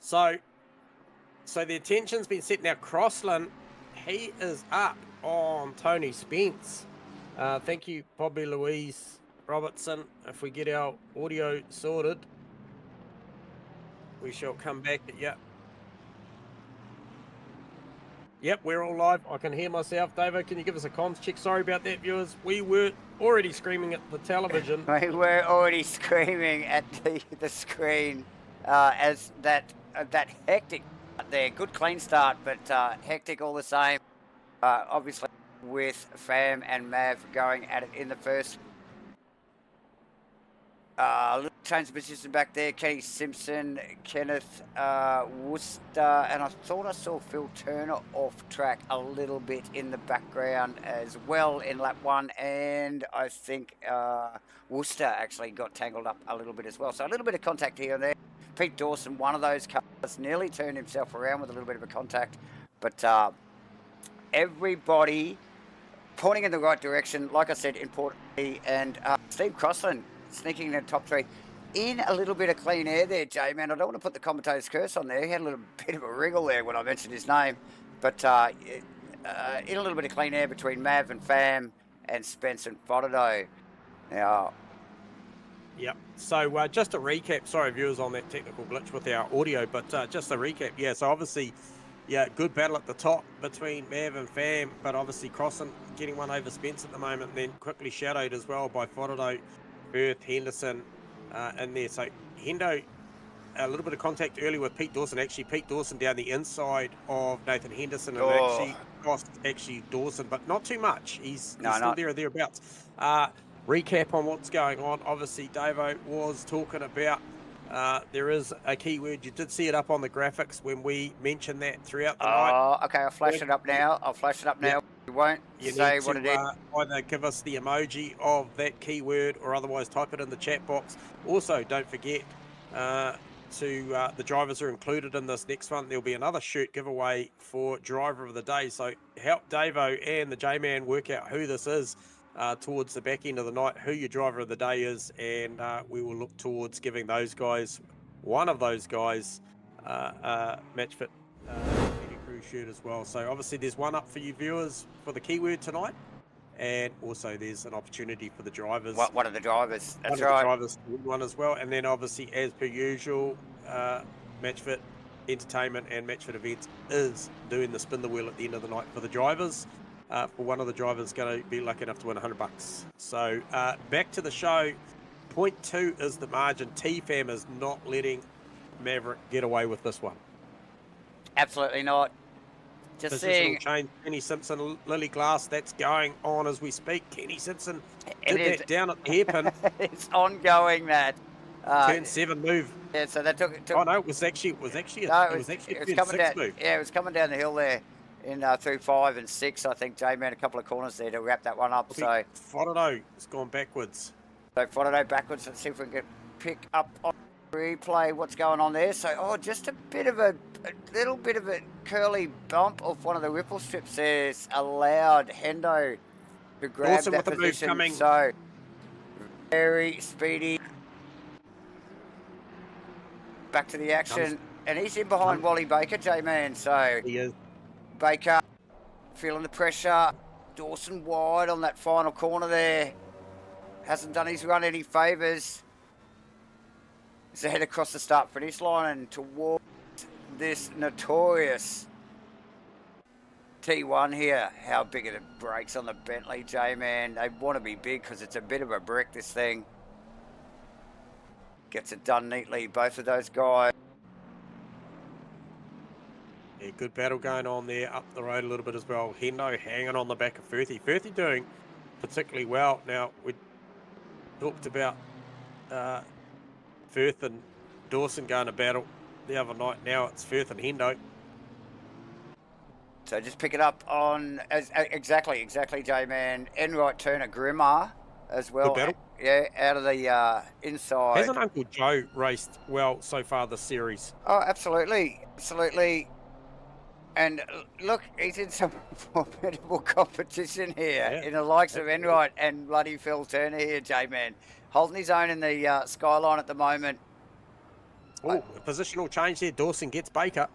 So the attention's been set now. Crossland, he is up on Tony Spence. Thank you, Bobby Louise Robertson. If we get our audio sorted, we shall come back at you. Yep, we're all live. I can hear myself. Davo, can you give us a comms check? Sorry about that, viewers. We were already screaming at the television. We were already screaming at the screen as that hectic there. Good clean start, but hectic all the same. Obviously, with Fam and Mav going at it in the first. Little change of position back there. Kenny Simpson, Kenneth Worcester, and I thought I saw Phil Turner off track a little bit in the background as well in lap 1, and I think Worcester actually got tangled up a little bit as well. So a little bit of contact here and there. Pete Dawson, one of those cars, nearly turned himself around with a little bit of a contact, but everybody pointing in the right direction, like I said, importantly, and Steve Crossland sneaking in the top 3 in a little bit of clean air there, J-Man. I don't want to put the commentator's curse on there. He had a little bit of a wriggle there when I mentioned his name, but in a little bit of clean air between Mav and Fam and Spence and Fotido. Now, yep. So just a recap. Sorry, viewers, on that technical glitch with our audio, but just a recap. Yeah, so obviously, yeah, good battle at the top between Mav and Fam, but obviously Crossland getting one over Spence at the moment, and then quickly shadowed as well by Fotido, Firth, Henderson in there. So Hendo, a little bit of contact early with Pete Dawson. Actually, Pete Dawson down the inside of Nathan Henderson, and actually cost Dawson, but not too much. He's still there or thereabouts. Recap on what's going on. Obviously, Davo was talking about there is a keyword. You did see it up on the graphics when we mentioned that throughout the night. Oh, okay. I'll flash it up now. Yep. You won't say what it is. Either give us the emoji of that keyword or otherwise type it in the chat box. Also, don't forget the drivers are included in this next one. There'll be another shirt giveaway for driver of the day. So help Davo and the J-Man work out who this is towards the back end of the night, who your driver of the day is, and we will look towards giving those guys, one of those guys, Matchfit shirt as well. So obviously there's one up for you viewers for the keyword tonight, and also there's an opportunity for the drivers. One of the drivers, that's right. One of the drivers to win one as well. And then obviously, as per usual, Matchfit Entertainment and Matchfit Events is doing the spin the wheel at the end of the night for the drivers. For one of the drivers going to be lucky enough to win $100. So back to the show. Point 2 is the margin. T-Fam is not letting Maverick get away with this one. Absolutely not. Just seeing change. Kenny Simpson, Lily Glass, that's going on as we speak. Kenny Simpson did that down at the hairpin. It's ongoing, that. Turn 7 move. Yeah, so that took. Oh no, it was actually a turn 6 move. Yeah, it was coming down the hill there in through 5 and 6. I think J-Man a couple of corners there to wrap that one up. So Fotido has gone backwards. So Fotido backwards. Let's see if we can pick up on replay what's going on there. So just a little bit of a curly bump off one of the ripple strips there's allowed Hendo to grab Dawson that with position. The move coming. So very speedy. Back to the action, and he's in behind Wally Baker, J-Man. So he is. Baker feeling the pressure. Dawson wide on that final corner there. Hasn't done his run any favours. He's ahead across the start-finish line and towards this notorious T1 here. How big are the brakes on the Bentley, J-Man? They want to be big because it's a bit of a brick, this thing. Gets it done neatly, both of those guys. Yeah, good battle going on there up the road a little bit as well. Hendo hanging on the back of Firthy. Firthy doing particularly well. Now, we talked about Firth and Dawson going to battle the other night. Now it's Firth and Hendo. So just pick it up on exactly, J-Man. Enright Turner Grimmer as well. Good battle. Yeah, out of the inside. Hasn't Uncle Joe raced well so far this series? Oh, absolutely. And look, he's in some formidable competition here in the likes of Enright and bloody Phil Turner here, J-Man. Holding his own in the Skyline at the moment. Oh, a positional change there. Dawson gets Baker.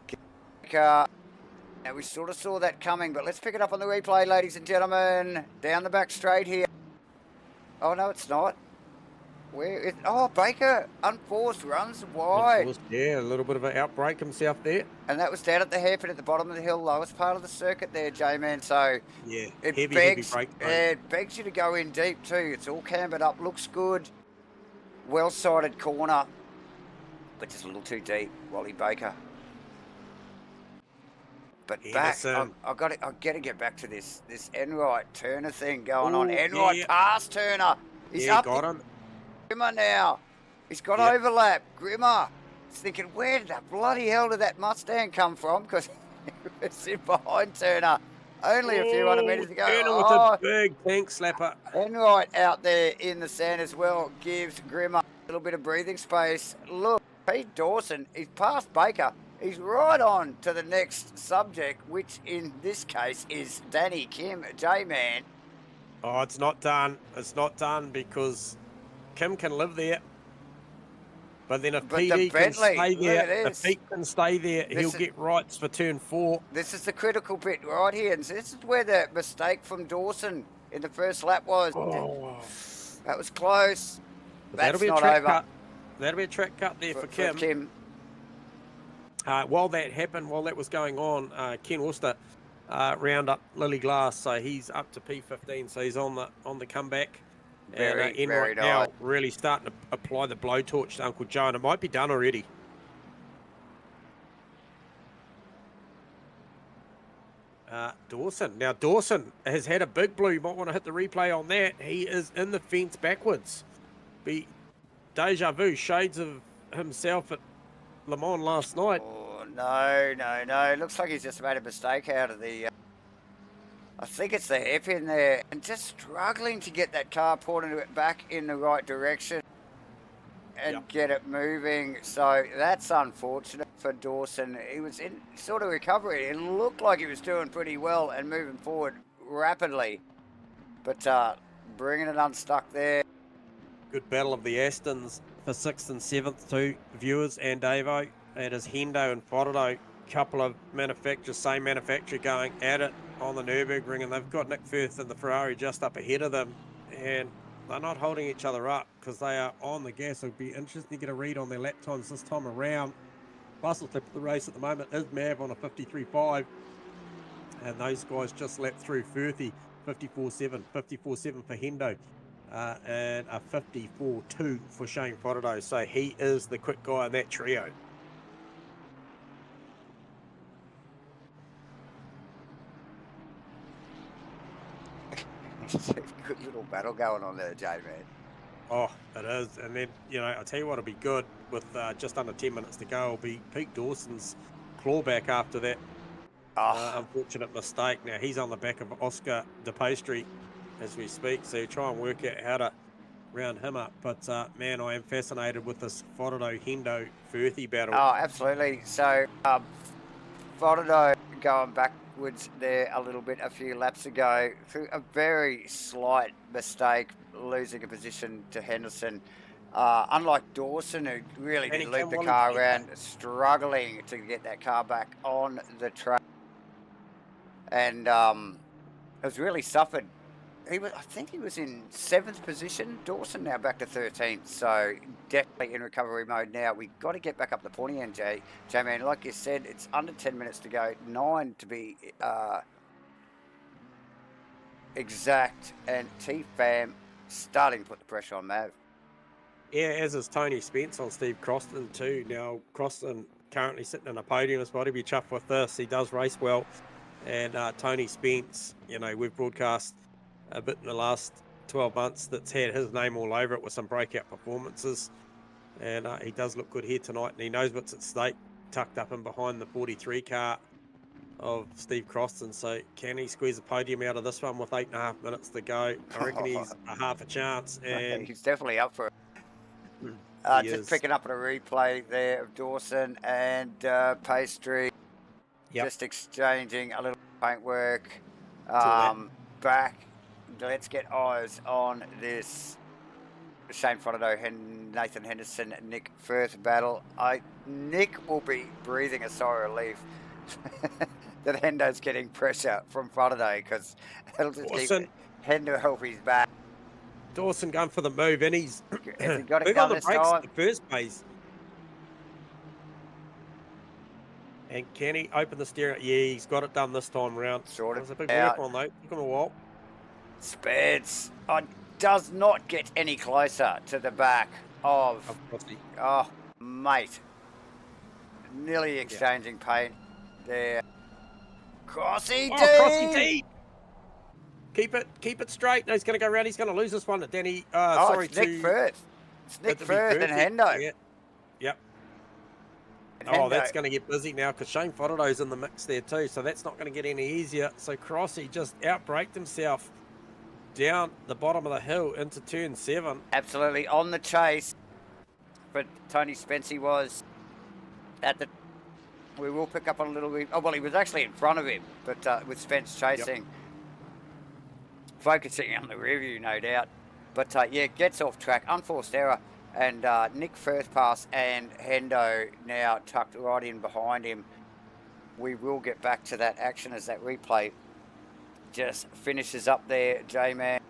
Now, we sort of saw that coming, but let's pick it up on the replay, ladies and gentlemen. Down the back straight here. Oh, no, it's not. Oh, Baker, unforced, runs wide. Unforced, yeah, a little bit of an outbreak himself there. And that was down at the hairpin at the bottom of the hill, lowest part of the circuit there, J-Man. So yeah, it heavy break. It begs you to go in deep too. It's all cambered up, looks good. Well-sided corner, but just a little too deep, Wally Baker. But Anderson. I've got to get back to this Enright Turner thing going on. Enright past Turner. He's up. Got him. Grimmer now. He's got overlap. Grimmer. He's thinking, where the bloody hell did that Mustang come from? Because he was in behind Turner. Only a few hundred metres to go. Turner with a big pink slapper. Enright out there in the sand as well gives Grimmer a little bit of breathing space. Look, Pete Dawson, he's past Baker. He's right on to the next subject, which in this case is Danny Kim, J-Man. Oh, it's not done. It's not done because Kim can live there. But then if PD can stay there, if Pete can stay there, he'll get rights for turn 4. This is the critical bit right here. And this is where the mistake from Dawson in the first lap was. Oh. That was close. That'll be a track cut. That'll be a track cut there for Kim. While that happened, while that was going on, Ken Worcester round up Lily Glass, so he's up to P15, so he's on the comeback. Very right nice. Now really starting to apply the blowtorch to Uncle Joe, and it might be done already. Dawson. Now Dawson has had a big blue. You might want to hit the replay on that. He is in the fence backwards. Be deja vu, shades of himself at Le Mans last night. Oh, no. Looks like he's just made a mistake out of the... I think it's the hairpin there. And just struggling to get that car pointed back in the right direction and get it moving. So that's unfortunate for Dawson. He was in sort of recovery. It looked like he was doing pretty well and moving forward rapidly. But bringing it unstuck there. Good battle of the Astons for 6th and 7th too, viewers and Davo. It is Hendo and Foddo, couple of manufacturers, same manufacturer going at it on the Nurburgring, and they've got Nick Firth and the Ferrari just up ahead of them, and they're not holding each other up because they are on the gas. It'll be interesting to get a read on their lap times this time around. Fastest lap of the race at the moment is Mav on a 53.5, and those guys just lapped through Firthy, 54.7 for Hendo. And a 54.2 for Shane Foddo. So he is the quick guy in that trio. Good little battle going on there, J-Man. Oh, it is. And then, I'll tell you what will be good with just under 10 minutes to go will be Pete Dawson's clawback after that unfortunate mistake. Now, he's on the back of Oscar DePastry as we speak, so you try and work out how to round him up. But man, I am fascinated with this Foddo Hendo Firthy battle. Oh, absolutely. So Foddo going backwards there a little bit a few laps ago through a very slight mistake, losing a position to Henderson. Unlike Dawson, who really did loop the car around, struggling to get that car back on the track, and has really suffered. I think he was in 7th position. Dawson now back to 13th, so definitely in recovery mode now. We've got to get back up the pointy end, J-Man. Like you said, it's under 10 minutes to go, 9 to be exact, and T-Fam starting to put the pressure on Mav. Yeah, as is Tony Spence on Steve Croston too. Now, Croston currently sitting in a podium spot. He'll be chuffed with this. He does race well. And Tony Spence, we've broadcast a bit in the last 12 months that's had his name all over it with some breakout performances, and he does look good here tonight, and he knows what's at stake, tucked up in behind the 43 car of Steve Croston. So can he squeeze a podium out of this one with 8.5 minutes to go? I reckon he's a half a chance, and he's definitely up for it. Just picking up a replay there of Dawson and Pastry, just exchanging a little paintwork back. Let's get eyes on this Shane Frodo, Nathan Henderson, Nick Firth battle. Nick will be breathing a sigh of relief that Hendo's getting pressure from Frodo, because it'll just keep Hendo help his back. Dawson going for the move, and he's Has he got it big done on the this brakes time? in the first place. And can he open the steering? Yeah, he's got it done this time around. Sorted There's a big out. work on, though. Took him a while. Spence does not get any closer to the back of oh, mate. Nearly exchanging paint there. Crossy deep! Crossy deep! Keep it straight. No, he's going to go around. He's going to lose this one. Danny, sorry, it's Nick Firth. It's Nick Firth and Hendo. Yeah. Yep. And oh, that's going to get busy now because Shane Frodo's in the mix there too, so that's not going to get any easier. So Crossy just outbraked himself down the bottom of the hill into turn 7. Absolutely on the chase. But Tony Spency was at the... We will pick up on a little bit... Oh, well, he was actually in front of him, but with Spence chasing. Yep. Focusing on the rear view, no doubt. But, yeah, gets off track. Unforced error. And Nick Firth pass and Hendo now tucked right in behind him. We will get back to that action as that replay just finishes up there, J-Man.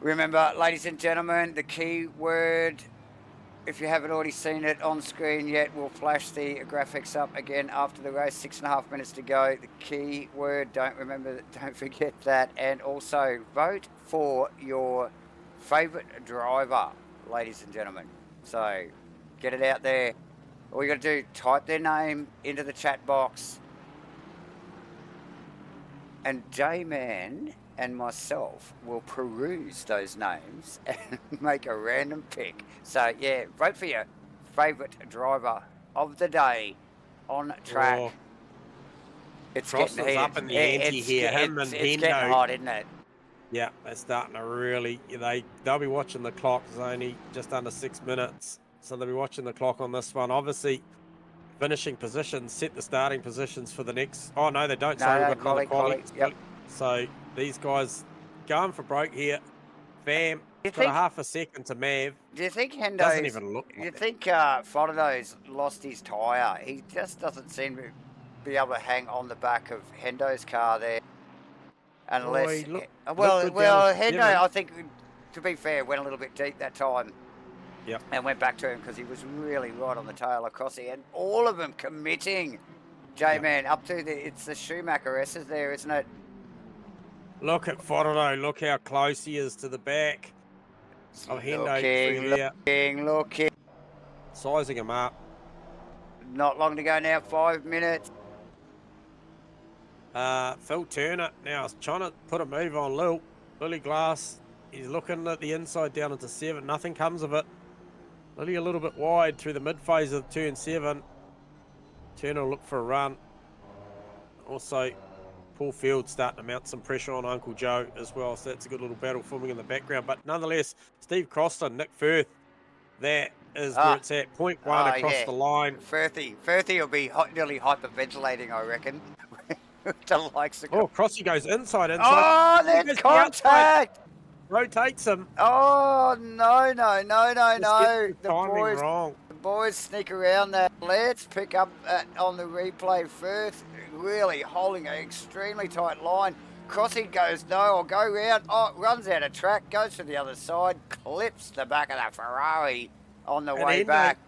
Remember, ladies and gentlemen, the key word, if you haven't already seen it on screen yet, we'll flash the graphics up again after the race. 6.5 minutes to go. The key word, don't forget that. And also vote for your favourite driver, ladies and gentlemen. So get it out there. All you got to do, type their name into the chat box. And J-Man and myself will peruse those names and make a random pick. So, yeah, vote for your favourite driver of the day on track. Oh, it's getting up in the ante here. It's getting hot, isn't it? Yeah, they're starting to really... They'll be watching the clock. It's only just under 6 minutes. So they'll be watching the clock on this one. Obviously, finishing positions, set the starting positions for the next... Oh, no, they don't. Sorry, we've got another quality. Yep. So these guys going for broke here. Fam, got a half a second to Mav. Do you think Hendo's... Doesn't even look like Do you think Frodo's lost his tyre? He just doesn't seem to be able to hang on the back of Hendo's car there. Unless... Hendo, I think, to be fair, went a little bit deep that time. Yep. And went back to him because he was really right on the tail of Crossy. And all of them committing, J-Man, up to it's the Schumacher S's there, isn't it? Look at Frodo. Look how close he is to the back of Hendo. Looking. Sizing him up. Not long to go now, 5 minutes. Phil Turner now is trying to put a move on Lily Glass. He's looking at the inside down into 7. Nothing comes of it. Lily a little bit wide through the mid phase of turn 7. Turner will look for a run. Also, Paul Field starting to mount some pressure on Uncle Joe as well. So that's a good little battle forming in the background. But nonetheless, Steve Croston, Nick Firth, that is where it's at. 0.1 across the line. Firthy will be nearly hyperventilating, I reckon. The likes of Crossy goes inside. Oh, there's contact! Rotates him. Oh, no. The boys sneak around that. Let's pick up on the replay. Firth really holding an extremely tight line. Crossy goes, no, I'll go round. Oh, runs out of track, goes to the other side, clips the back of the Ferrari on the way back.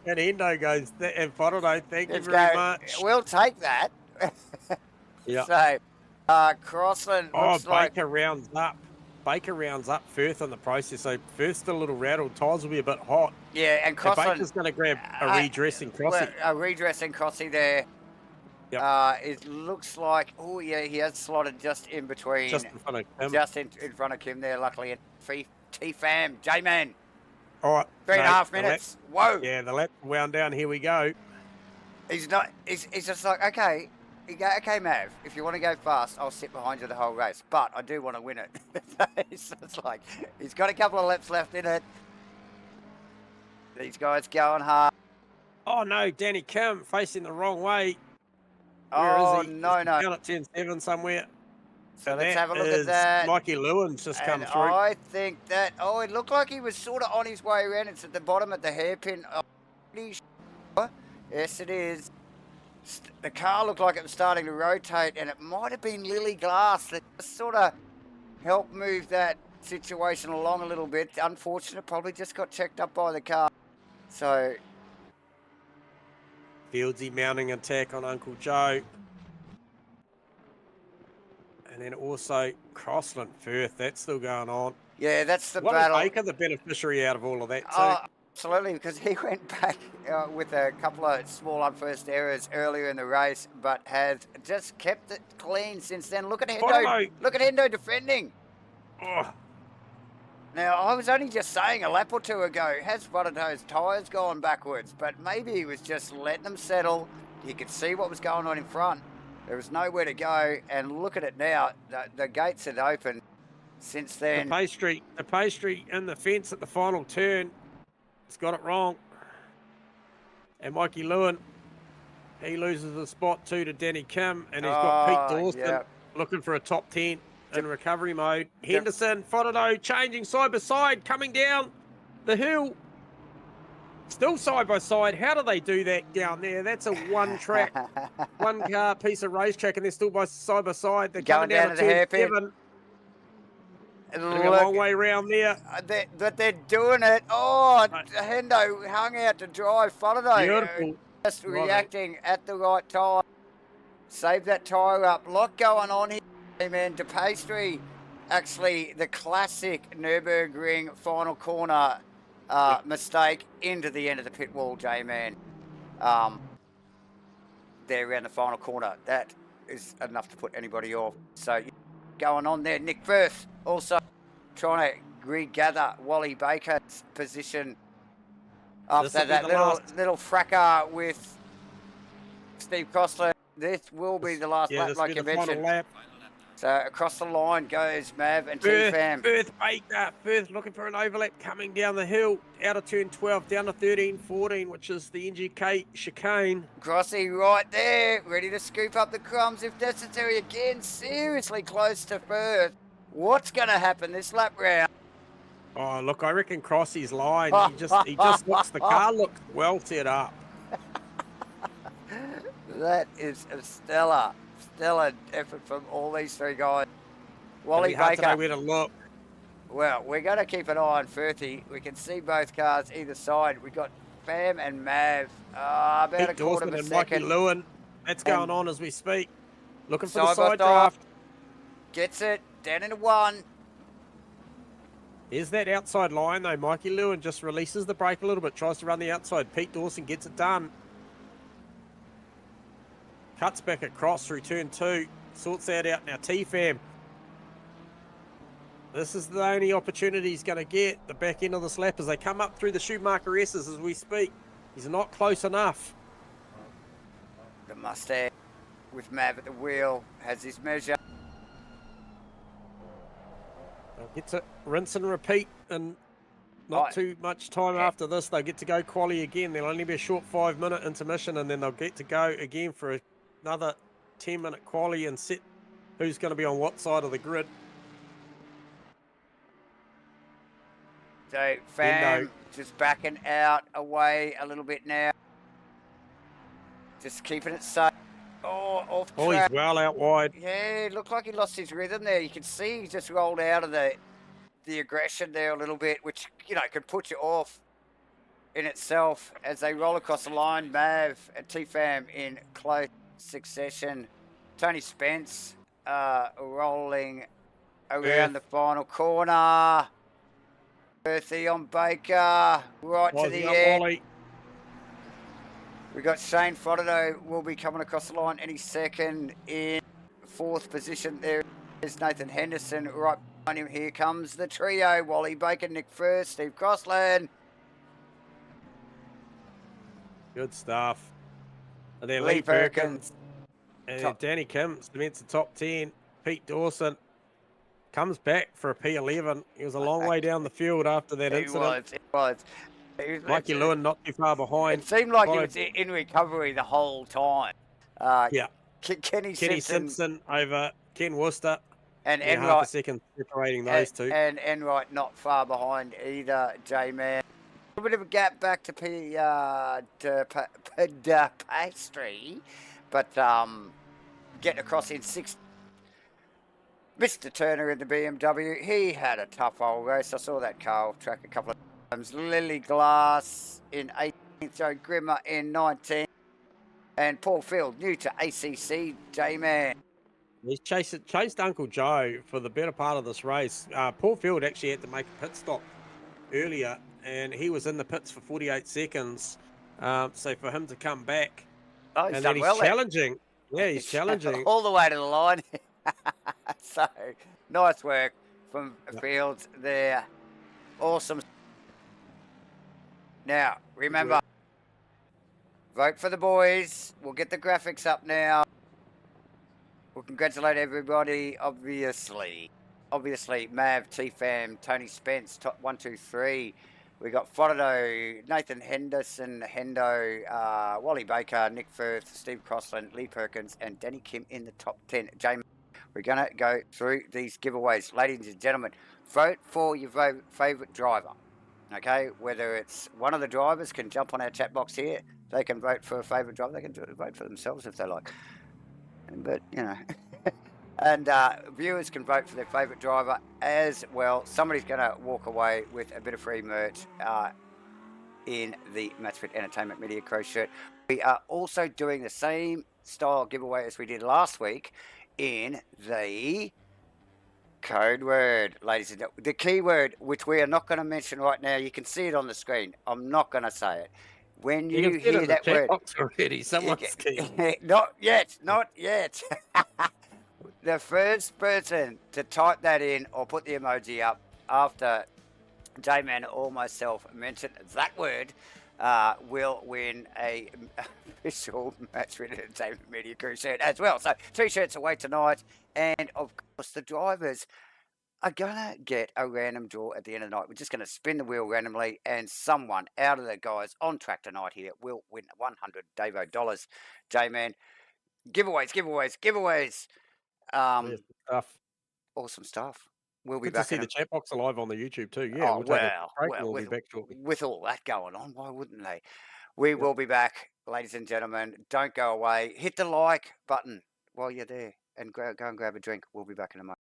And Endo goes, and Frodo, thank you very much. We'll take that. Yeah. So, Crossland looks like... Baker rounds up Firth in the process, so Firth's still a little rattled. Tyres will be a bit hot. Yeah, and Crossland... Baker's going to grab a redressing Crossy. A redressing Crossy there. Yep. It looks like... Oh, yeah, he has slotted just in between. Just in front of Kim. Just in front of Kim there, luckily. T-Fam, J-Man. All right. 3.5 minutes. Whoa. Yeah, the lap wound down. Here we go. He's just like, okay... Okay, Mav, if you want to go fast, I'll sit behind you the whole race, but I do want to win it. It's like, he's got a couple of laps left in it. These guys going hard. Oh, no, Danny Kim facing the wrong way. Where is he? No. Down at 10-7 somewhere. So And let's that have a look at is that. Mikey Lewin's just come And through. I think that, oh, it looked like he was sort of on his way around. It's at the bottom at the hairpin. I'm pretty sure. Yes, it is. The car looked like it was starting to rotate, and it might have been Lily Glass that just sort of helped move that situation along a little bit. Unfortunate, probably just got checked up by the car. So Fieldsy mounting attack on Uncle Joe. And then also Crossland Firth, that's still going on. yeah, that's the What battle. is Baker the beneficiary out of all of that too? Oh, absolutely, because he went back with a couple of small unforced errors earlier in the race, but has just kept it clean since then. Look at Hendo. Look at Hendo defending. Oh, Now, I was only just saying a lap or two ago, has Buttertoe's tyres gone backwards? But maybe he was just letting them settle. You could see what was going on in front. There was nowhere to go, and look at it now. The gates had opened since then. the pastry and the fence at the final turn. It's got it wrong. And Mikey Lewin, he loses the spot too to Danny Kim, and he's got Pete Dawson looking for a top 10 in recovery mode. Henderson, Fodado changing side by side, coming down the hill. Still side by side. How do they do that down there? That's a one track, one car piece of racetrack, and they're still side by side. They're coming down to the hairpin. A long way around there. But they're doing it. Oh, Hendo hung out to dry. Fodado Beautiful. just reacting at the right time. Save that tyre up. Lot going on here. Hey man, De Pastry, actually the classic Nurburgring final corner mistake into the end of the pit wall, J-Man. There around the final corner. That is enough to put anybody off. So going on there, Nick Firth also trying to regather Wally Baker's position after that little fracas with Steve Crossland. This will be the last lap, like you mentioned. So across the line goes Mav and T-Fam. Firth Baker. Firth looking for an overlap coming down the hill. Out of turn 12, down to 13, 14, which is the NGK chicane. Crossy right there, ready to scoop up the crumbs if necessary. Again, seriously close to Firth. What's going to happen this lap round? Oh, look, I reckon Crossy's line. He just looks, the car looks well set up. That is a stellar effort from all these three guys. Wally Baker. Where to look. Well, we're going to keep an eye on Firthy. We can see both cars either side. We've got Fam and Mav. About Pete a quarter Dawson of a and second. Mikey Lewin. That's going on as we speak. Looking for the side draft. Gets it. Down into one. Here's that outside line though. Mikey Lewin just releases the brake a little bit. Tries to run the outside. Pete Dawson gets it done. Cuts back across through turn 2. Sorts that out now. T-Fam. This is the only opportunity he's going to get. The back end of this lap as they come up through the Schumacher S's as we speak. He's not close enough. The Mustang with Mav at the wheel has his measure. They'll get to rinse and repeat and not too much time after this. They'll get to go quali again. There'll only be a short 5-minute intermission and then they'll get to go again for another 10-minute quali and set who's going to be on what side of the grid. So Fam just backing out away a little bit now. Just keeping it safe. Oh, off track. Oh, he's well out wide. Yeah, it looked like he lost his rhythm there. You can see he just rolled out of the aggression there a little bit, which, you know, could put you off in itself as they roll across the line. Mav and T-Fam in close succession. Tony Spence rolling around the final corner. Firthy on Baker, right to the end. Wally. We got Shane Fodado will be coming across the line any second in 4th position. There is Nathan Henderson right behind him. Here comes the trio. Wally Baker, Nick Firth, Steve Crossland. Good stuff. And then Lee Perkins. And then Danny Kim cements the top 10. Pete Dawson comes back for a P11. He was a long way down the field after that incident. It was. Mikey Lewin not too far behind. It seemed like he was in recovery the whole time. Yeah. Kenny Simpson over Ken Worcester. And Yeah, half a Enright, second separating those two. and Enright not far behind either, J-Man. A bit of a gap back to pastry, but getting across in 6. Mr. Turner in the BMW, he had a tough old race. I saw that car off track a couple of times. Lily Glass in 18th, Joe Grimmer in 19th, and Paul Field, new to ACC, J-Man. He's chased Uncle Joe for the better part of this race. Paul Field actually had to make a pit stop earlier, and he was in the pits for 48 seconds. So for him to come back, Oh, he's and done then he's well there. challenging. Yeah, he's challenging. All the way to the line. So, nice work from Yep. Fields there. Awesome. Now, remember, vote for the boys. We'll get the graphics up now. We'll congratulate everybody, obviously. Obviously, Mav, T-Fam, Tony Spence, top 1, 2, 3. We got Frodo, Nathan Henderson, Hendo, Wally Baker, Nick Firth, Steve Crossland, Lee Perkins, and Danny Kim in the top 10. Jamie, we're going to go through these giveaways. Ladies and gentlemen, vote for your favourite driver. Okay, whether it's one of the drivers can jump on our chat box here. They can vote for a favourite driver. They can vote for themselves if they like. But, you know, and viewers can vote for their favourite driver as well. Somebody's going to walk away with a bit of free merch in the Matchfit Entertainment Media Crow shirt. We are also doing the same style giveaway as we did last week in the code word, ladies and gentlemen. The keyword, which we are not going to mention right now, you can see it on the screen. I'm not going to say it. When you hear that word, already. Someone's key. not yet. The first person to type that in or put the emoji up after J-Man or myself mention that word will win a official Matchfit Entertainment Media Crew shirt as well. So 2 shirts away tonight, and of course the drivers are gonna get a random draw at the end of the night. We're just gonna spin the wheel randomly, and someone out of the guys on track tonight here will win 100 Davo dollars. J-Man, giveaways. Stuff. Awesome stuff. We'll be Good back. to see the chat box alive on the YouTube too. Yeah, Oh, we'll take a break and we'll be with, back shortly. with all that going on, why wouldn't they? We will be back, ladies and gentlemen. Don't go away. Hit the like button while you're there and go and grab a drink. We'll be back in a moment.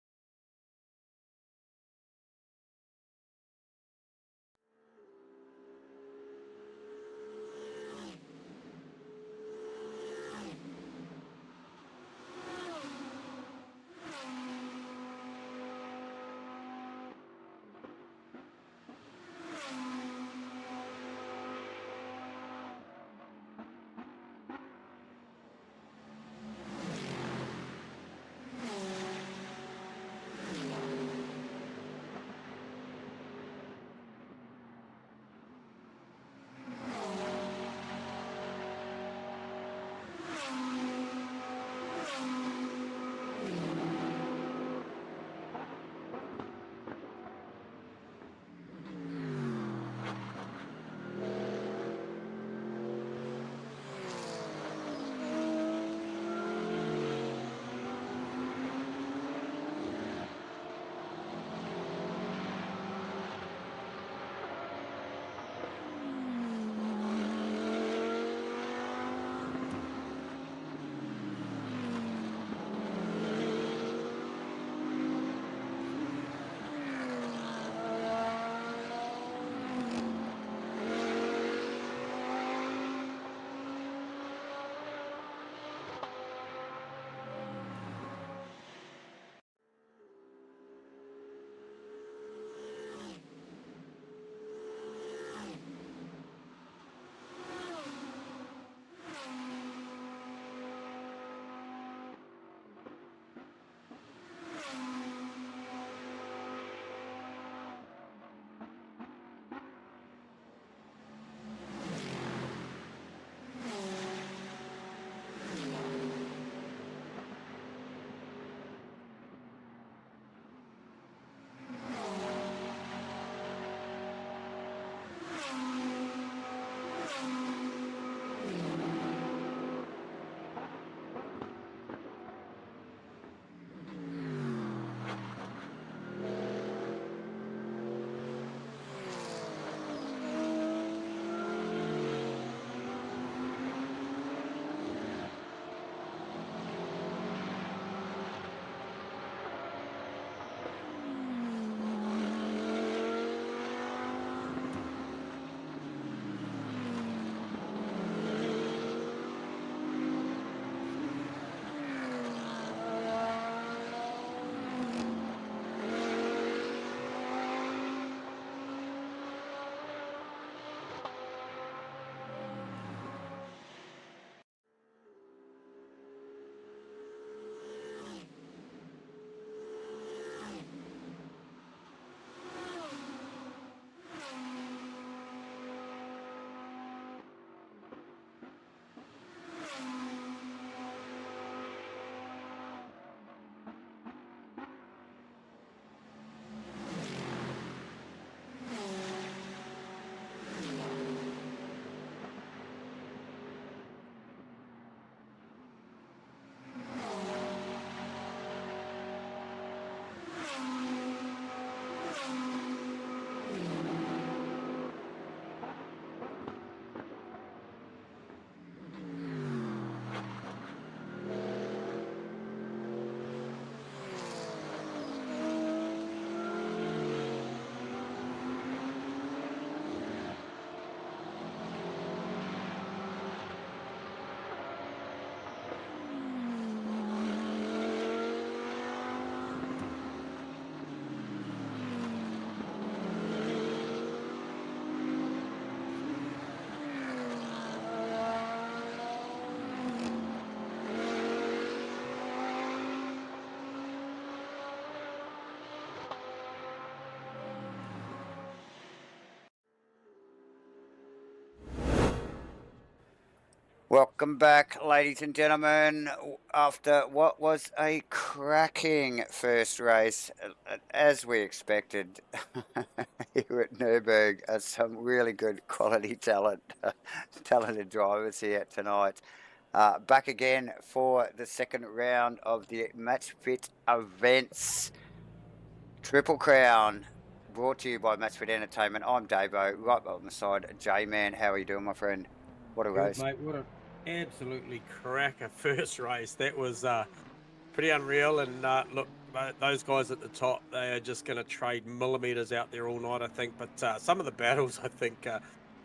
Welcome back, ladies and gentlemen, after what was a cracking first race, as we expected, here at Nurburgring. Some really good quality talented drivers here tonight. Back again for the second round of the Matchfit events. Triple Crown, brought to you by Matchfit Entertainment. I'm Davo, right by my side, J-Man. How are you doing, my friend? What a race. Good, mate. What an absolutely cracker first race. That was pretty unreal. And look, those guys at the top, they are just going to trade millimetres out there all night, I think. But some of the battles, I think,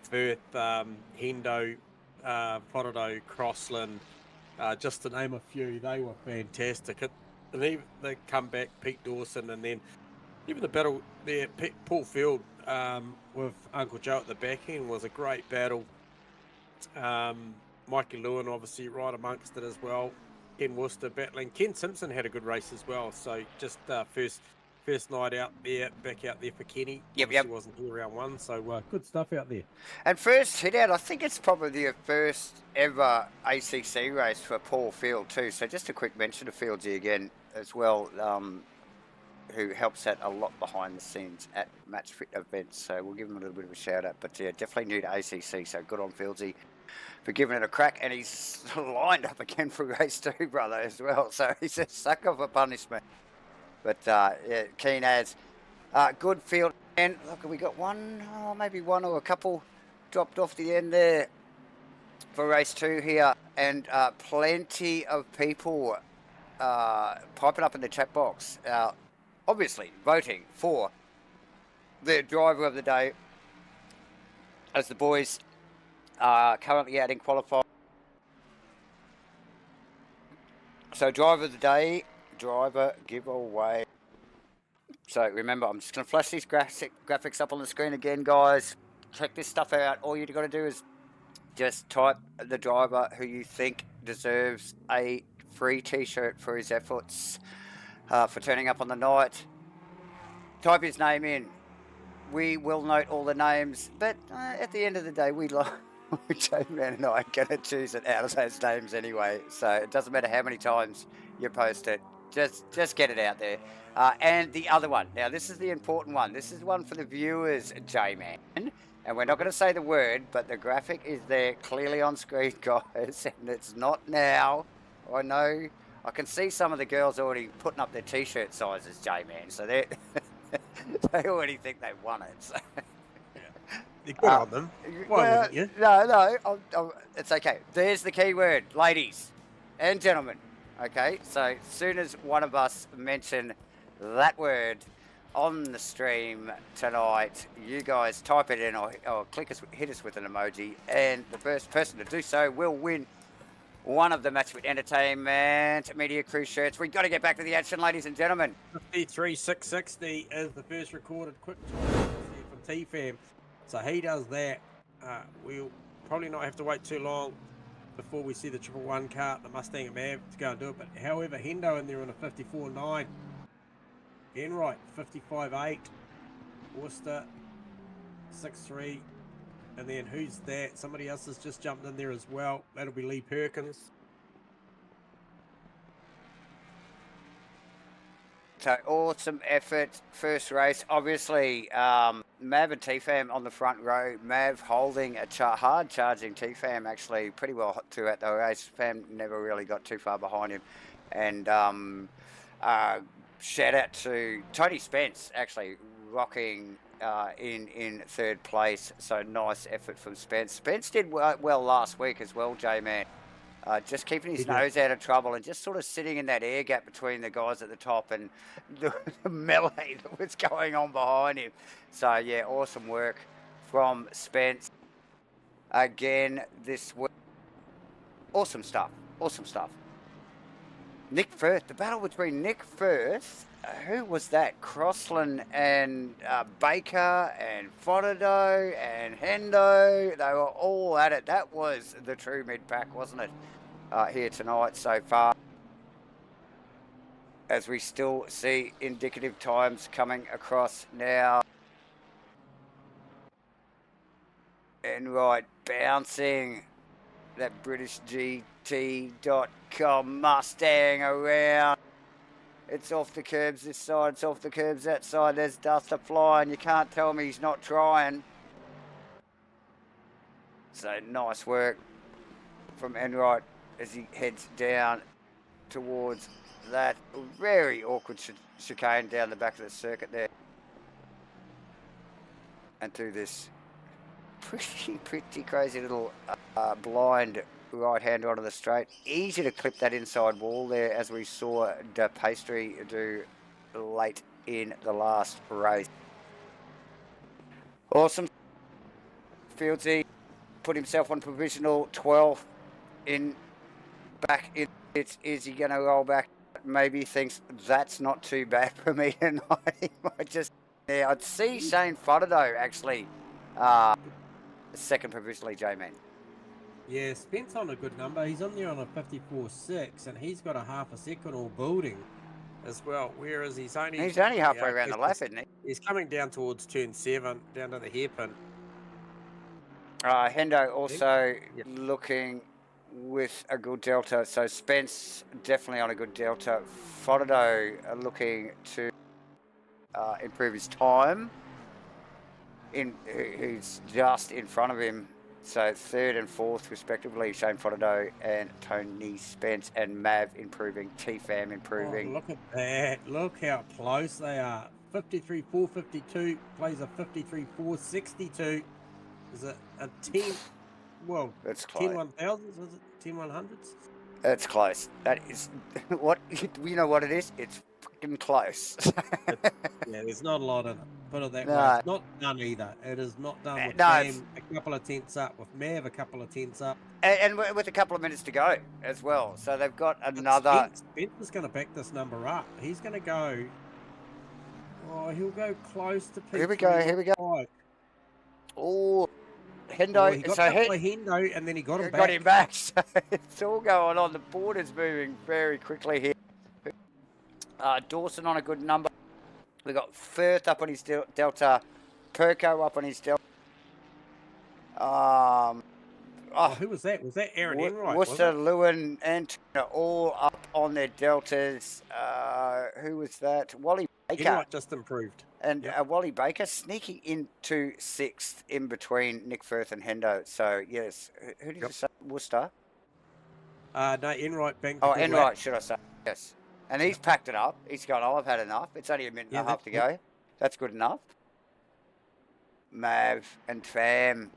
Firth, Hendo, Potato, Crossland, just to name a few, they were fantastic. And even the comeback, Pete Dawson, and then even the battle there, Paul Field with Uncle Joe at the back end was a great battle. Mikey Lewin obviously right amongst it as well. Ken Worcester battling. Ken Simpson had a good race as well. So just first night out there, back out there for Kenny. Yep. Wasn't here round one, so good stuff out there. And first hit out, I think it's probably the first ever ACC race for Paul Field too. So just a quick mention to Fieldsy again as well, who helps out a lot behind the scenes at Matchfit events. So we'll give him a little bit of a shout out. But yeah, definitely new to ACC. So good on Fieldsy for giving it a crack. And he's lined up again for race 2, brother, as well. So he's a sucker for punishment. But yeah, keen as. Good field. And look, we got maybe one or a couple dropped off the end there for race 2 here. And plenty of people piping up in the chat box. Obviously voting for the driver of the day as the boys are currently out in qualifying. So driver of the day, driver giveaway. So remember, I'm just going to flash these graphics up on the screen again, guys. Check this stuff out. All you've got to do is just type the driver who you think deserves a free t-shirt for his efforts for turning up on the night. Type his name in. We will note all the names, but at the end of the day, J-Man and I are going to choose it out of those names anyway. So it doesn't matter how many times you post it. Just get it out there. And the other one. Now, this is the important one. This is one for the viewers, J-Man. And we're not going to say the word, but the graphic is there clearly on screen, guys. And it's not now. I know. I can see some of the girls already putting up their t-shirt sizes, J-Man. So they already think they've won it. So. You're good on them. Why wouldn't you? No, it's okay. There's the key word, ladies and gentlemen. Okay, so as soon as one of us mention that word on the stream tonight, you guys type it in or hit us with an emoji, and the first person to do so will win one of the Matchfit Entertainment Media Crew shirts. We've got to get back to the action, ladies and gentlemen. 53,660 is the first recorded quick time from T-Fam. So he does that. We'll probably not have to wait too long before we see the 111 cart, the Mustang and Mav to go and do it. But however, Hendo in there on a 54.9. Enright, 55.8. Worcester, 6.3. And then who's that? Somebody else has just jumped in there as well. That'll be Lee Perkins. So awesome effort, first race. Obviously, Mav and T-Fam on the front row. Mav holding a hard charging T-Fam actually pretty well throughout the race. Fam never really got too far behind him. And shout out to Tony Spence actually rocking in third place. So nice effort from Spence. Spence did well last week as well, J-Man. Just keeping his nose out of trouble and just sort of sitting in that air gap between the guys at the top and the melee that was going on behind him. So, yeah, awesome work from Spence. Again, this week. Awesome stuff. Awesome stuff. Nick Firth, the battle between Nick Firth, who was that? Crossland and Baker and Fotido and Hendo. They were all at it. That was the true mid-pack, wasn't it? Here tonight so far. As we still see indicative times coming across now. And right, bouncing that BritishGT.com Mustang around. It's off the curbs this side, it's off the curbs that side. There's dust a flying. You can't tell me he's not trying. So nice work from Enright as he heads down towards that very awkward chicane down the back of the circuit there. And through this pretty crazy little blind right-hander onto the straight. Easy to clip that inside wall there, as we saw De Pastry do late in the last race. Awesome. Fieldsy put himself on provisional 12th in back in it. Is he going to roll back? Maybe he thinks that's not too bad for me tonight. I'd see Shane Fotterdo actually second provisionally, J-Man. Yeah, Spence on a good number. He's on there on a 54.6, and he's got a half a second all building as well. Whereas he's only halfway around the lap, isn't he? He's coming down towards turn 7, down to the hairpin. Hendo also looking with a good delta. So Spence definitely on a good delta. Fotterdo looking to improve his time. Who's just in front of him. So 3rd and 4th respectively, Shane Fotterdo and Tony Spence, and Mav improving, T-Fam improving. Oh, look at that. Look how close they are. 53.452 plays a 53.462. Is it a 10? Well, that's close. 10 1000s? Is it 10 100s? That's close. That is what you know what it is? It's fucking close. Yeah, there's not a lot in it. Put it that way. It's not done either. It is not done with Cam a couple of tenths up, with Mav a couple of tenths up. And with a couple of minutes to go as well. So they've got another... Spence is going to back this number up. He's going to go... Oh, he'll go close to P3. Here we go. Oh, Hendo. He got by Hendo, and then he got him back. Got him back. So it's all going on. The board is moving very quickly here. Dawson on a good number. We've got Firth up on his delta. Perko up on his delta. Who was that? Was that Aaron Enright? Worcester, Lewin, and Turner all up on their deltas. Who was that? Wally Baker. Enright just improved. And Wally Baker sneaking into 6th in between Nick Firth and Hendo. So, yes. Who did you say? Worcester? No, Enright banked. Oh, Enright, should I say. Yes. And he's packed it up. He's gone, I've had enough. It's only a minute and a half to go. That's good enough. Mav and Fam.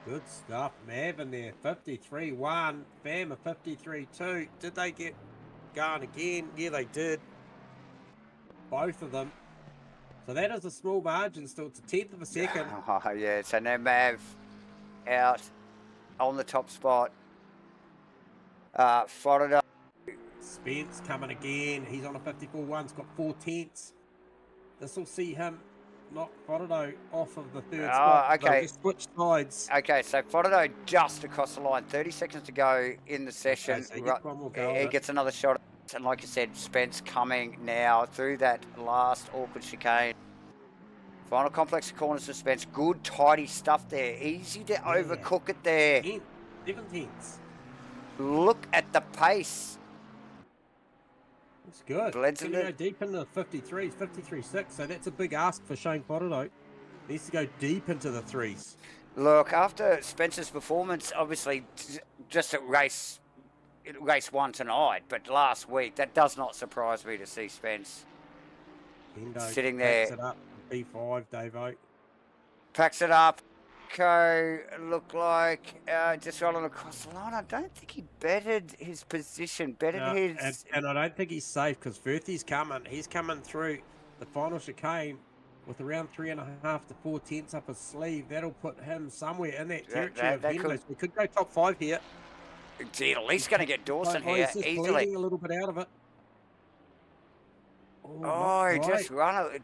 Good stuff, Mav in there. 53.1. Fam a 53.2. Did they get going again? Yeah, they did. Both of them. So that is a small margin still. It's a tenth of a second. Oh, yeah. So now Mav out on the top spot. Florida. Spence coming again. He's on a 54.1. He's got 4 tenths. This will see him knock Fotterdo off of the 3rd spot. Okay. Just switch sides. Okay, so Fotterdo just across the line. 30 seconds to go in the session. Okay, so he gets another shot. And like you said, Spence coming now through that last awkward chicane. Final complex corners of Spence. Good, tidy stuff there. Easy to overcook it there. 7 tenths. Look at the pace. It's good. Blends going to go deep into the 53s, 53.6. So that's a big ask for Shane Fotterdo. Needs to go deep into the 3s. Look, after Spence's performance, obviously just at race 1 tonight, but last week, that does not surprise me to see Spence sitting there. Packs it up. P5, Davo. Packs it up. Look like just rolling across the line. I don't think he bettered his position, his... And I don't think he's safe, because Firthy's coming. He's coming through the final chicane with around 3.5 to 4 tenths up his sleeve. That'll put him somewhere in that territory of Hendos. We could go top 5 here. He's at least going to get Dawson here he's just easily. A little bit out of it. He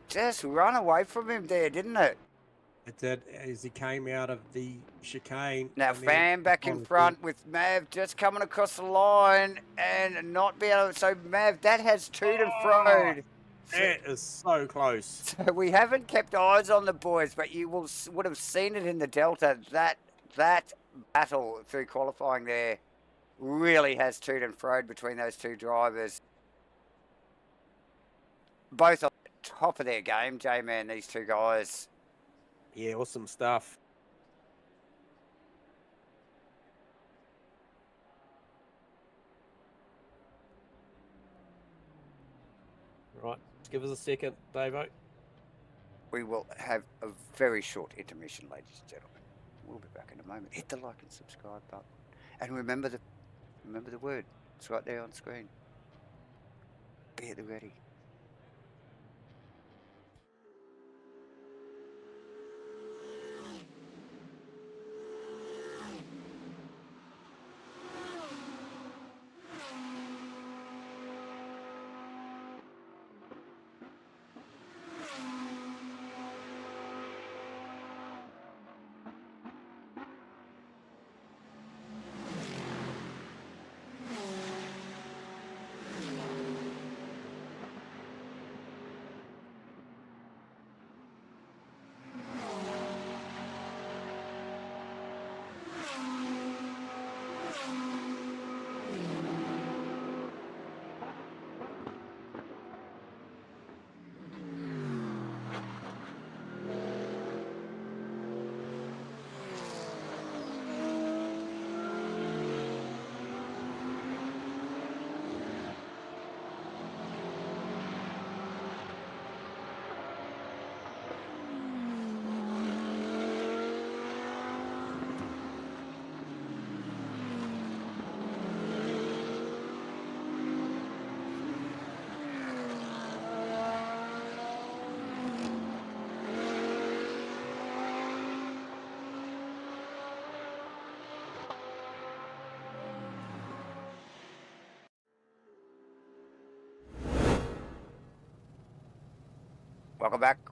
just run away from him there, didn't it? It did, as he came out of the chicane. Now, Fam back in front with Mav just coming across the line and not be able to. So, Mav, that has toed and froed. That is so close. So we haven't kept eyes on the boys, but you would have seen it in the Delta. That battle through qualifying there really has toed and froed between those two drivers. Both on the top of their game, J-Man, these two guys. Yeah, awesome stuff. Right, give us a second, Davo. We will have a very short intermission, ladies and gentlemen. We'll be back in a moment. Hit the like and subscribe button, and remember the word. It's right there on screen. Be at the ready.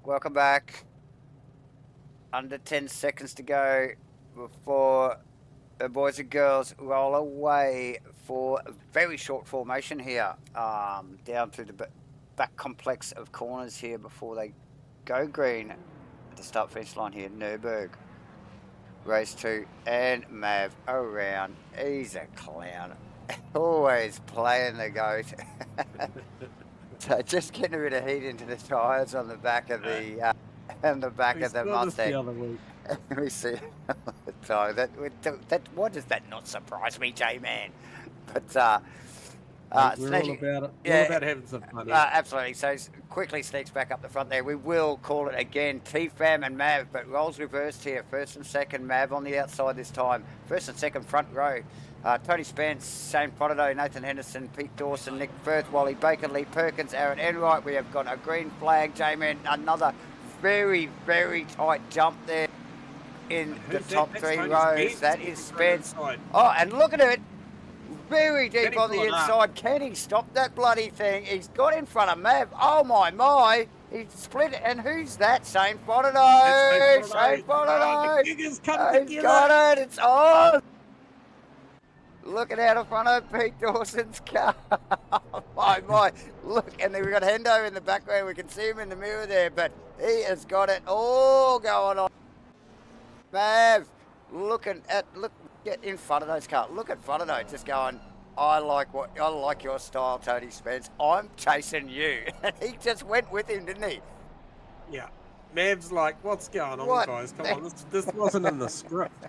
Welcome back. Under 10 seconds to go before the boys and girls roll away for a very short formation here, down through the back complex of corners here before they go green at the start finish line here, Nurburgring. Race 2 and Mav around. He's a clown. Always playing the goat. So just getting a bit of heat into the tyres on the back of the Mustang. We see so that why does that not surprise me, J-Man? But we're all about it. Yeah, all about having some fun. Absolutely. So quickly sneaks back up the front there. We will call it again. T-Fam and Mav, but roles reversed here. First and second, Mav on the outside this time. First and second, front row. Tony Spence, Shane Frodo, Nathan Henderson, Pete Dawson, Nick Firth, Wally Baker, Lee Perkins, Aaron Enright. We have got a green flag, J-Man. Another very, very tight jump there in the top three rows. That is Spence. Oh, and look at it. Very deep on the inside. Can he stop that bloody thing? He's got in front of Mav. Oh, my. He split it. And who's that? Shane Frodo. Shane Frodo. He's got it. It's on. Looking out in front of Pete Dawson's car. Oh, my. Look, and then we've got Hendo in the background. We can see him in the mirror there, but he has got it all going on. Mav, get in front of those cars. Look at Frodo just going, I like your style, Tony Spence. I'm chasing you. And he just went with him, didn't he? Yeah. Mav's like, what's going on, guys? Come on, this wasn't in the script.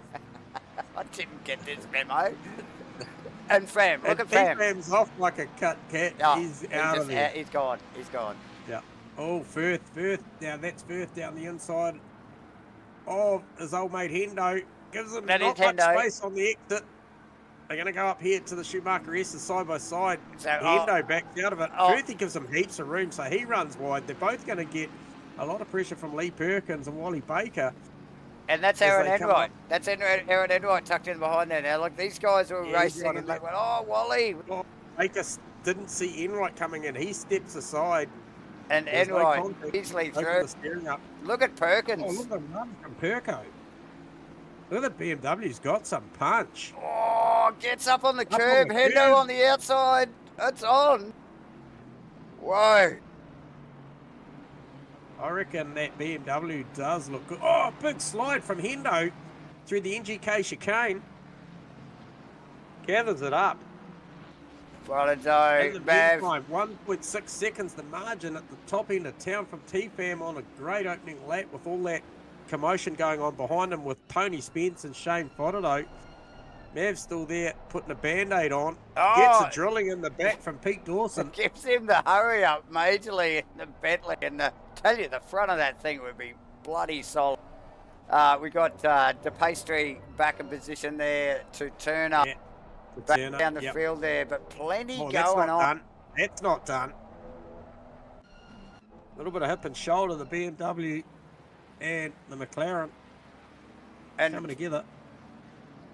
I didn't get this memo. And Fam, look at Fam. Fam's off like a cut cat. Oh, he's out of there. He's gone. Yeah. Oh, Firth. Now that's Firth down the inside. Oh, his old mate Hendo gives him not much space on the exit. They're going to go up here to the Schumacher S's side by side. So, Hendo backs out of it. Firthy gives him heaps of room, so he runs wide. They're both going to get a lot of pressure from Lee Perkins and Wally Baker. And that's Aaron Enright. That's Aaron Enright tucked in behind there now. Look, these guys were racing and they went, oh, Wally. Baker didn't see Enright coming in. He steps aside And There's no Enright contact. easily Open through. the steering up. Look at Oh, Perkins. look at the run from Perko. Look at the BMW's got some punch. Oh, gets up on the Up on curb. the Hendo curb. on the outside. It's on. Whoa. I reckon that BMW does look good. Oh, big slide from Hendo through the NGK chicane. Gathers it up. And Frodo, the Mav. time, 1.6 seconds, the margin at the top end of town from TFAM on a great opening lap with all that commotion going on behind him with Tony Spence and Shane Fodderdo. Mav's still there putting a Band-Aid on. Gets a drilling in the back from Pete Dawson. Gives him the hurry up majorly in the Bentley. And tell you, the front of that thing would be bloody solid. We got De Pastry back in position there to turn up. Yeah. Back down the field there, but plenty going on. Done. That's not done. A little bit of hip and shoulder, the BMW and the McLaren coming together.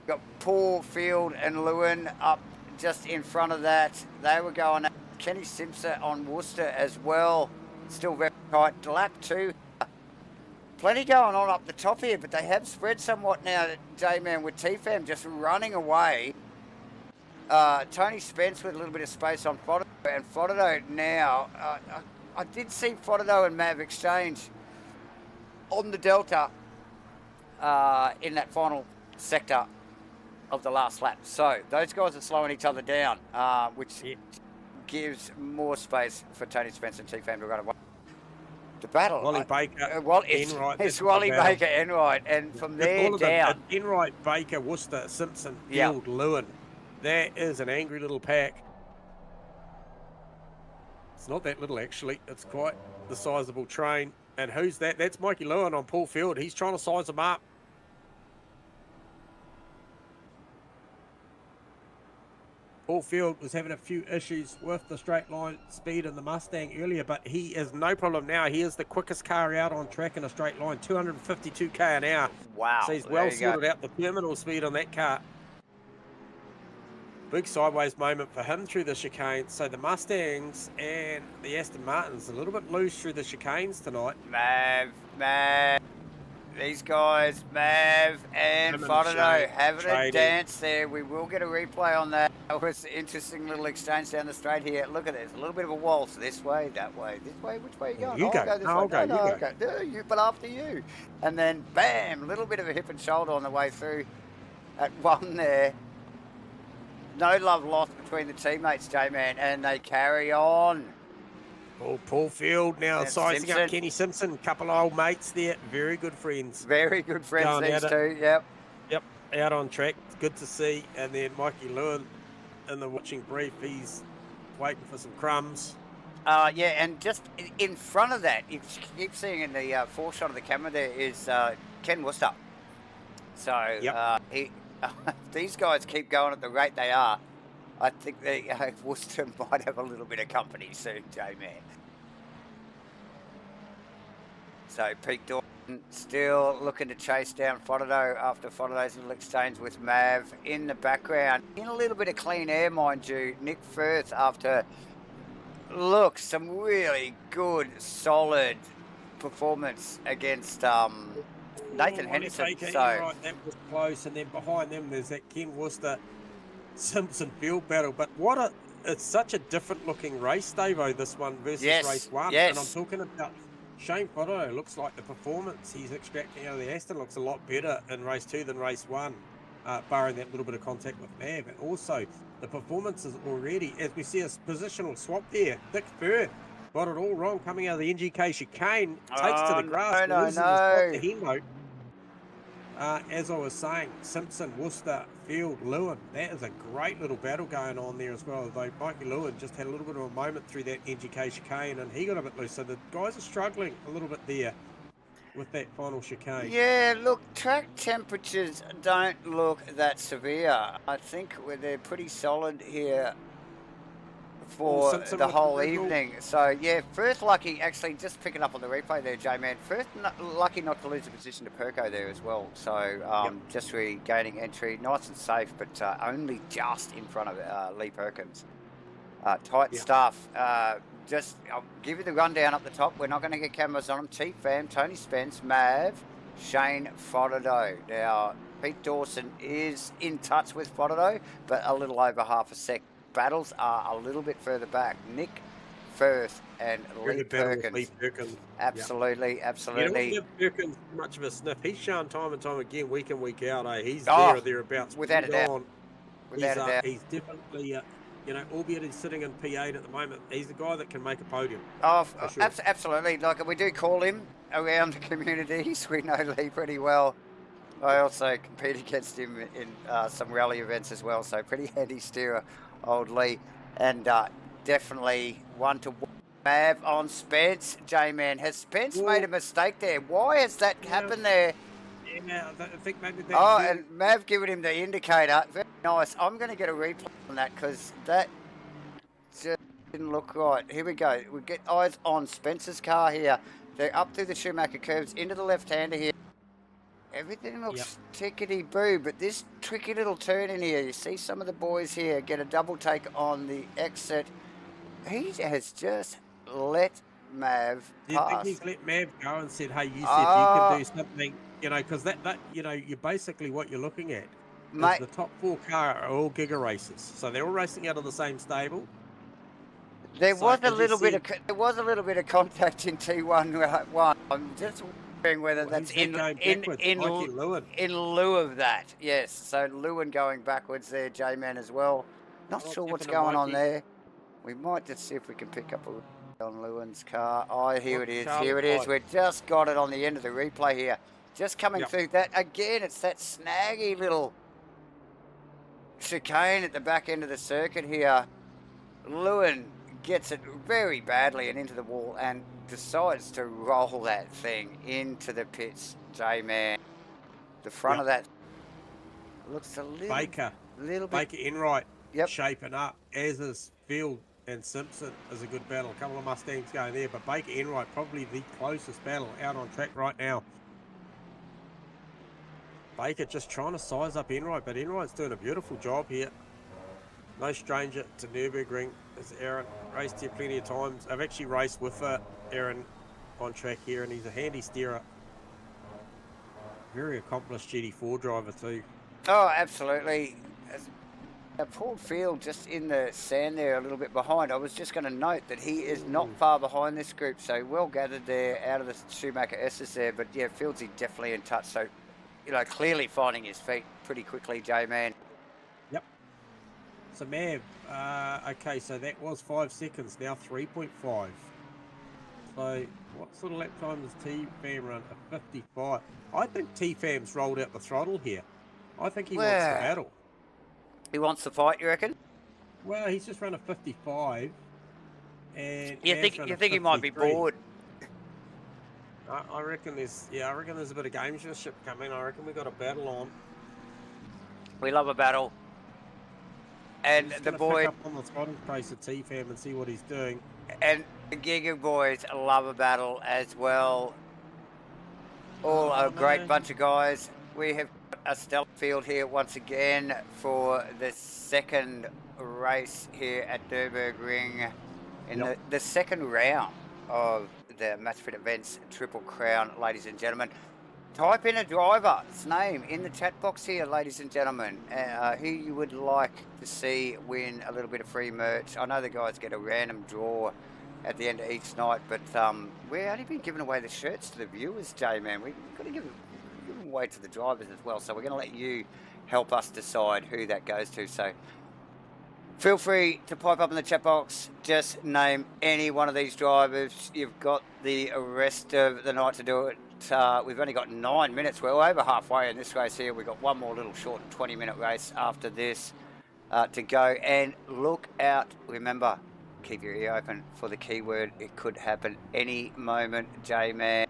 Got Paul Field and Lewin up just in front of that. They were going. Kenny Simpson on Worcester as well. Still very tight. Lap 2. Plenty going on up the top here, but they have spread somewhat now, J-Man, with TFAM just running away. Tony Spence with a little bit of space on Fodderdo, and Fodderdo now, I did see Fodderdo and Mav exchange on the Delta in that final sector of the last lap. So those guys are slowing each other down, which gives more space for Tony Spence and TFAM to run away. The battle. Wally Baker, Enright. It's Wally Baker, Enright, and from there down. Enright, Baker, Worcester, Simpson, Field, Lewin. That is an angry little pack. It's not that little, actually. It's quite the sizable train. And who's that? That's Mikey Lewin on Paul Field. He's trying to size them up. Paul Field was having a few issues with the straight line speed in the Mustang earlier, but he is no problem now. He is the quickest car out on track in a straight line, 252k an hour. Wow. So he's well sorted out the terminal speed on that car. Big sideways moment for him through the chicane. So the Mustangs and the Aston Martins a little bit loose through the chicanes tonight. Mav. These guys, Mav and Fodderdo, having a dance there. We will get a replay on that. It was an interesting little exchange down the straight here. Look at this. A little bit of a waltz. This way, that way, this way. Which way are you going? You go. This way. I'll go. You go. No, you, but after you. And then, bam, a little bit of a hip and shoulder on the way through at one there. No love lost between the teammates, J-Man, and they carry on. Oh, Paul Field now and sizing up Kenny Simpson. Couple of old mates there. Very good friends. Very good friends, these two, yep. Yep, out on track. It's good to see. And then Mikey Lewin in the watching brief. He's waiting for some crumbs. Yeah, and just in front of that, you keep seeing in the foreshot of the camera there is Ken Worcester. So these guys keep going at the rate they are. I think Worcester might have a little bit of company soon, J-Man. So Pete Dawson still looking to chase down Fodderdo after Fodderdo's little exchange with Mav in the background. In a little bit of clean air, mind you, Nick Firth after, look, some really good, solid performance against Nathan Henderson. Right, that was close, and then behind them there's that Ken Worcester Simpson field battle. But it's such a different looking race, Davo, this one versus race one. And I'm talking about Shane Fodderdo. Looks like the performance he's extracting out of the Aston looks a lot better in race 2 than race 1, barring that little bit of contact with Mav. And also the performances already, as we see a positional swap there. Dick Firth got it all wrong coming out of the NGK chicane, takes to the grass, no. As I was saying, Simpson, Worcester, Field, Lewin, that is a great little battle going on there as well. Though Mikey Lewin just had a little bit of a moment through that NGK chicane and he got a bit loose. So the guys are struggling a little bit there with that final chicane. Yeah, look, track temperatures don't look that severe. I think they're pretty solid here for the whole evening. So yeah, Firth lucky, actually just picking up on the replay there, J-Man. Firth lucky not to lose a position to Perko there as well. So just regaining entry, nice and safe, but only just in front of Lee Perkins. Tight stuff. I'll give you the rundown up the top. We're not going to get cameras on them. T-Fam, Tony Spence, Mav, Shane Frodo. Now, Pete Dawson is in touch with Frodo, but a little over half a sec. Battles are a little bit further back. Nick Firth and Lee Perkins. Absolutely, absolutely. You don't give Perkins much of a sniff. He's shown time and time again, week in, week out. He's there or thereabouts. Without a doubt. Without a doubt. He's definitely, albeit he's sitting in P8 at the moment, he's the guy that can make a podium. Oh, sure. Absolutely. Like, we do call him around the communities. We know Lee pretty well. I also compete against him in some rally events as well, so pretty handy steerer, old Lee. And definitely one to Mav on Spence. J-Man, has Spence made a mistake there? Why has that happened there? Yeah, I think maybe that. And Mav giving him the indicator. Very nice. I'm going to get a replay on that because that just didn't look right. Here we go. We get eyes on Spence's car here. They're up through the Schumacher curves into the left-hander here. Everything looks tickety-boo, but this tricky little turn in here, you see some of the boys here get a double take on the exit. He has just let Mav pass. Do you think he's let Mav go and said, hey, you said you can do something, because that you're basically what you're looking at. Mate, the top 4 car are all Giga racers, so they're all racing out of the same stable. There was a little bit of contact in T1. I'm just wondering whether that's in lieu of that. Yes, so Lewin going backwards there, J-Man as well. Not sure what's going on there. We might just see if we can pick up on Lewin's car. Oh, here it is. Here it is. We've just got it on the end of the replay here. Just coming through that again. It's that snaggy little chicane at the back end of the circuit here. Lewin gets it very badly and into the wall and decides to roll that thing into the pits. J-Man, the front of that looks a little bit Enright shaping up, as is Field and Simpson is a good battle. A couple of Mustangs going there, but Baker Enright probably the closest battle out on track right now. Baker just trying to size up Enright, but Enright's doing a beautiful job here. No stranger to Nurburgring, as Aaron raced here plenty of times. I've actually raced with Aaron on track here, and he's a handy steerer. Very accomplished GT4 driver too. Oh, absolutely. Paul Field just in the sand there a little bit behind. I was just going to note that he is not far behind this group, so well gathered there out of the Schumacher S's there. But yeah, Fieldsy definitely in touch, so clearly finding his feet pretty quickly, J-Man. Yep. So Mav, okay, so that was 5 seconds, now 3.5. So what sort of lap time does T-Fam run? A 55. I think T-Fam's rolled out the throttle here. I think he wants the battle. He wants the fight, you reckon? Well, he's just run a 55, and you think he might be bored? I reckon there's a bit of gamesmanship coming. I reckon we got a battle on. We love a battle, and the boy pick up on the spotting pace of T-Fam and see what he's doing. And the Giga boys love a battle as well. All a great bunch of guys. We have a stellar field here once again for the second race here at Nurburgring in the second round of the Matchfit Events Triple Crown, ladies and gentlemen. Type in a driver's name in the chat box here, ladies and gentlemen, who you would like to see win a little bit of free merch. I know the guys get a random draw at the end of each night, but we've only been giving away the shirts to the viewers, J-Man. We've got to give them away to the drivers as well, so we're going to let you help us decide who that goes to. So feel free to pipe up in the chat box, just name any one of these drivers. You've got the rest of the night to do it. We've only got 9 minutes. We're over halfway in this race here. We've got one more little short 20-minute race after this to go, and look out, remember, keep your ear open for the keyword. It could happen any moment, J-Man.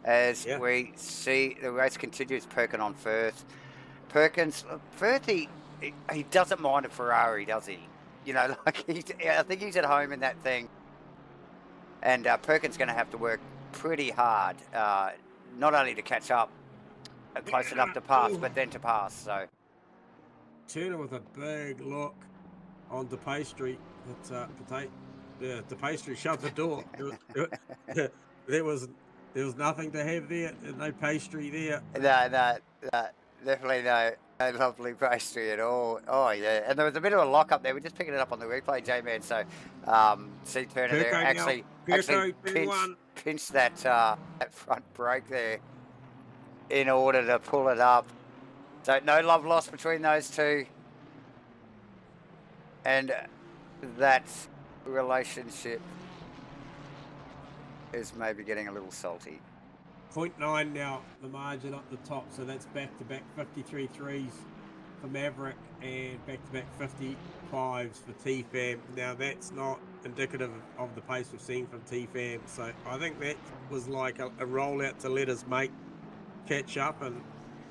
As we see the race continues, Perkin on Firth. Firth, he doesn't mind a Ferrari, does he? I think he's at home in that thing. And Perkin's going to have to work pretty hard, not only to catch up close enough to pass, but then to pass. So Turner with a big look on the pastry. That the pastry shut the door. There was nothing to have there. No pastry there. No, definitely no lovely pastry at all. Oh yeah, and there was a bit of a lock up there. We're just picking it up on the replay, J-Man. So, see Turner there actually pinched that that front brake there in order to pull it up. So no love lost between those two, and that relationship is maybe getting a little salty. 0.9 now, the margin up the top, so that's back-to-back 53 threes for Maverick and back-to-back 55s for T-Fam. Now, that's not indicative of the pace we've seen from T-Fam, so I think that was like a rollout to let his mate catch up. And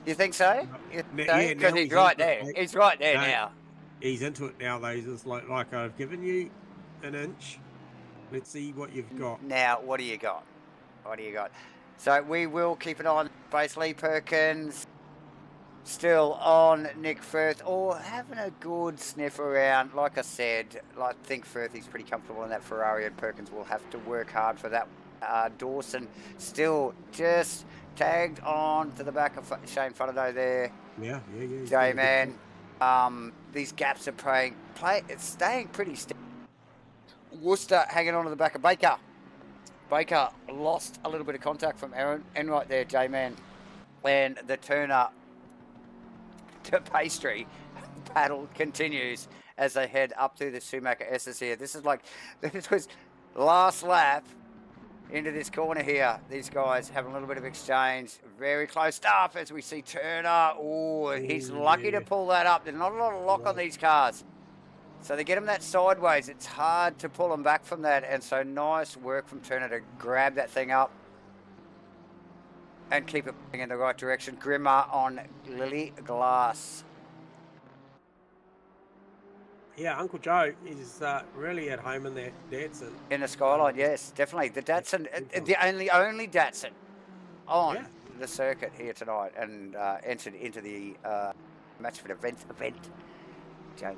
you think so? Yeah, because he's right there. He's right there now. He's into it now, though. He's just like I've given you an inch. Let's see what you've got. Now, what do you got? What do you got? So we will keep an eye on base. Lee Perkins still on Nick Firth, or having a good sniff around. Like I said, I think Firth is pretty comfortable in that Ferrari, and Perkins will have to work hard for that. Dawson still just tagged on to the back of Shane Fotado there. Yeah. J-Man. These gaps are it's staying pretty steady. Worcester hanging on to the back of Baker. Baker lost a little bit of contact from Aaron Enright there, J-Man. And the Turner to pastry battle continues as they head up to the Schumacher S's here. This was last lap into this corner here. These guys have a little bit of exchange. Very close stuff as we see Turner. Oh, he's lucky to pull that up. There's not a lot of lock on these cars. So they get him that sideways. It's hard to pull him back from that. And so nice work from Turner to grab that thing up and keep it in the right direction. Grimmer on Lily Glass. Yeah, Uncle Joe is really at home in that Datsun. In the Skyline, yes, definitely. The Datsun, the only Datsun on the circuit here tonight, and entered into the Matchfit event. Jamie.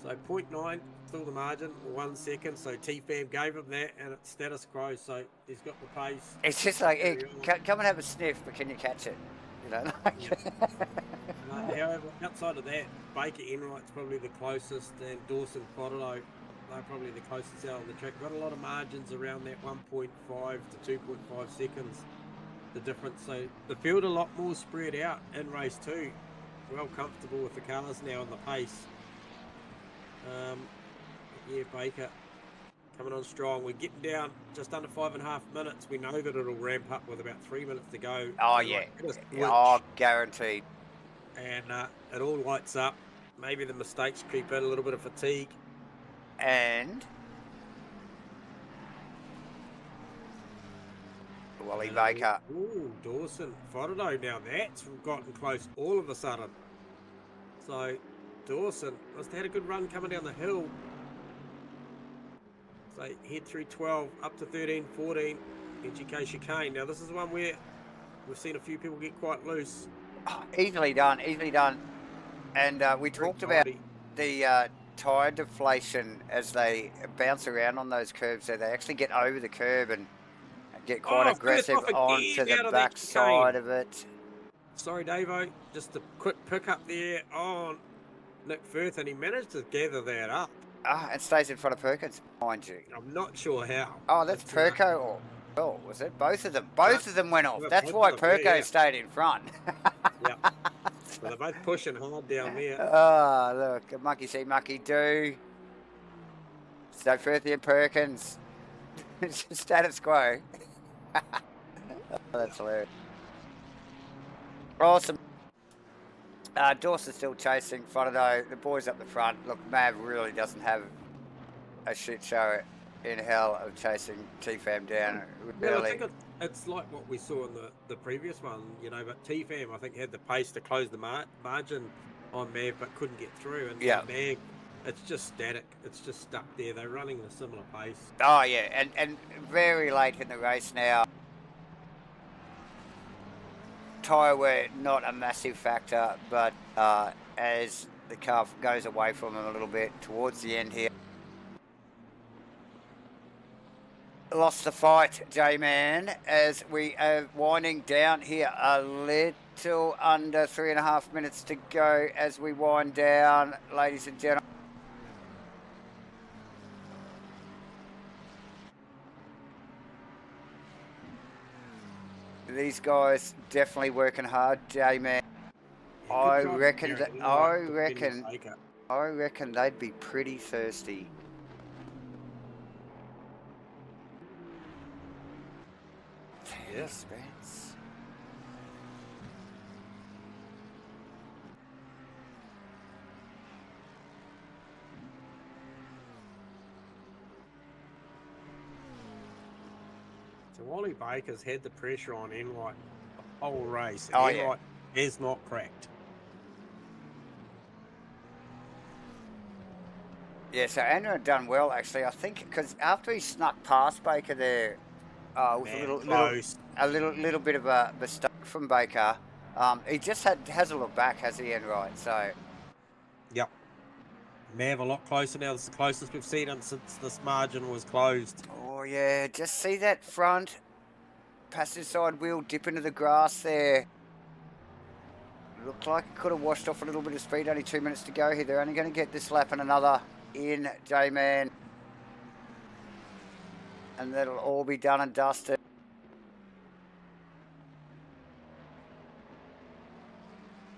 So 0.9, still the margin, 1 second. So T-Fam gave him that, and it's status quo. So he's got the pace. It's just like, hey, come and have a sniff, but can you catch it? You know. However, outside of that, Baker Enright's probably the closest, and Dawson Fotado, they're probably the closest out on the track. Got a lot of margins around that 1.5 to 2.5 seconds, the difference. So the field a lot more spread out in race 2. Well comfortable with the cars now and the pace. Yeah, Baker coming on strong. We're getting down just under 5.5 minutes. We know that it'll ramp up with about 3 minutes to go. Oh, yeah. Oh, guaranteed. And it all lights up. Maybe the mistakes creep in, a little bit of fatigue. And Wally Baker. Ooh, Dawson Fotado. Now that's gotten close all of a sudden. So Dawson must have had a good run coming down the hill. So head through 12, up to 13, 14, NGK chicane. Now this is one where we've seen a few people get quite loose. Oh, easily done. And we talked about the tyre deflation as they bounce around on those curves there. They actually get over the curb and get quite aggressive onto the back side of it. Sorry, Davo, just a quick pick up there on Nick Firth, and he managed to gather that up. And stays in front of Perkins, mind you. I'm not sure how. Oh, that's Perko or Phil, was it? Both of them. Both of them went off. That's why Perko stayed in front. Yeah. So they're both pushing hard down there. Oh, look, monkey see, monkey do. So Firthy and Perkins. Status quo. Oh, that's hilarious. Awesome. Dawson's still chasing Fotado. The boys up the front. Look, Mav really doesn't have a shit show in hell of chasing T-Fam down. Really. Well, I think it's like what we saw in the previous one, you know, but T-Fam, I think, had the pace to close the margin on Mav, but couldn't get through. And Mag, it's just static. It's just stuck there. They're running at a similar pace. Oh, yeah, and very late in the race now. Tyre wear not a massive factor, but as the car goes away from him a little bit towards the end here. Lost the fight, J-Man, as we are winding down here. A little under 3.5 minutes to go as we wind down, ladies and gentlemen. These guys definitely working hard, J-Man. I reckon they'd be pretty thirsty. Yes. Spence. So Wally Baker's had the pressure on Enright the whole race. Oh, Enright is not cracked. Yeah, so Andrew had done well, actually. I think because after he snuck past Baker there, with a little bit of a mistake from Baker, he just has a look back, has he, Enright? So. Yep. Mav a lot closer now. This is the closest we've seen him since this margin was closed. Oh yeah, just see that front passenger side wheel dip into the grass there. Looked like it could have washed off a little bit of speed. Only 2 minutes to go here. They're only going to get this lap and another in, J-Man. And that'll all be done and dusted.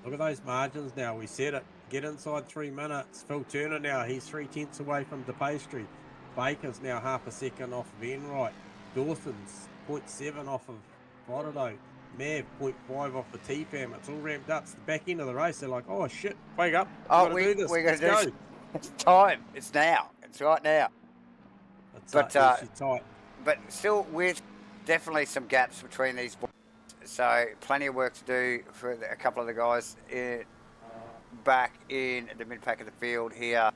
Look at those margins now. We said it. Get inside 3 minutes. Phil Turner now. He's 3/10 away from De Pastry. Baker's now half a second off of Enright. Dawson's 0.7 off of Frodo. Mav 0.5 off the T-Fam. It's all ramped up. It's the back end of the race. They're like, oh shit, wake up. We're going to do this. It's time. It's now. It's right now. That's tight. But still with definitely some gaps between these boys. So plenty of work to do for a couple of the guys back in the mid-pack of the field here.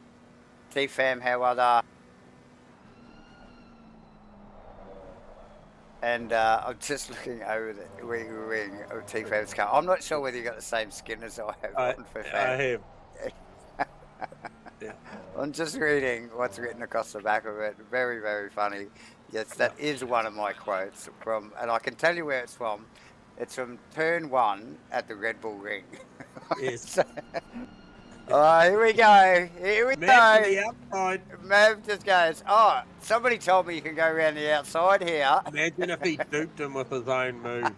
T-Fam, however. And I'm just looking over the wing of T-Fam's car. I'm not sure whether you got the same skin as I have on for Fam. I have. Yeah. I'm just reading what's written across the back of it. Very, very funny. Yes, that is one of my quotes from, and I can tell you where it's from. It's from turn 1 at the Red Bull Ring. Yes. Here we go. Here we Mav go. to the outside. Mav just goes, oh, somebody told me you can go around the outside here. Imagine if he duped him with his own move.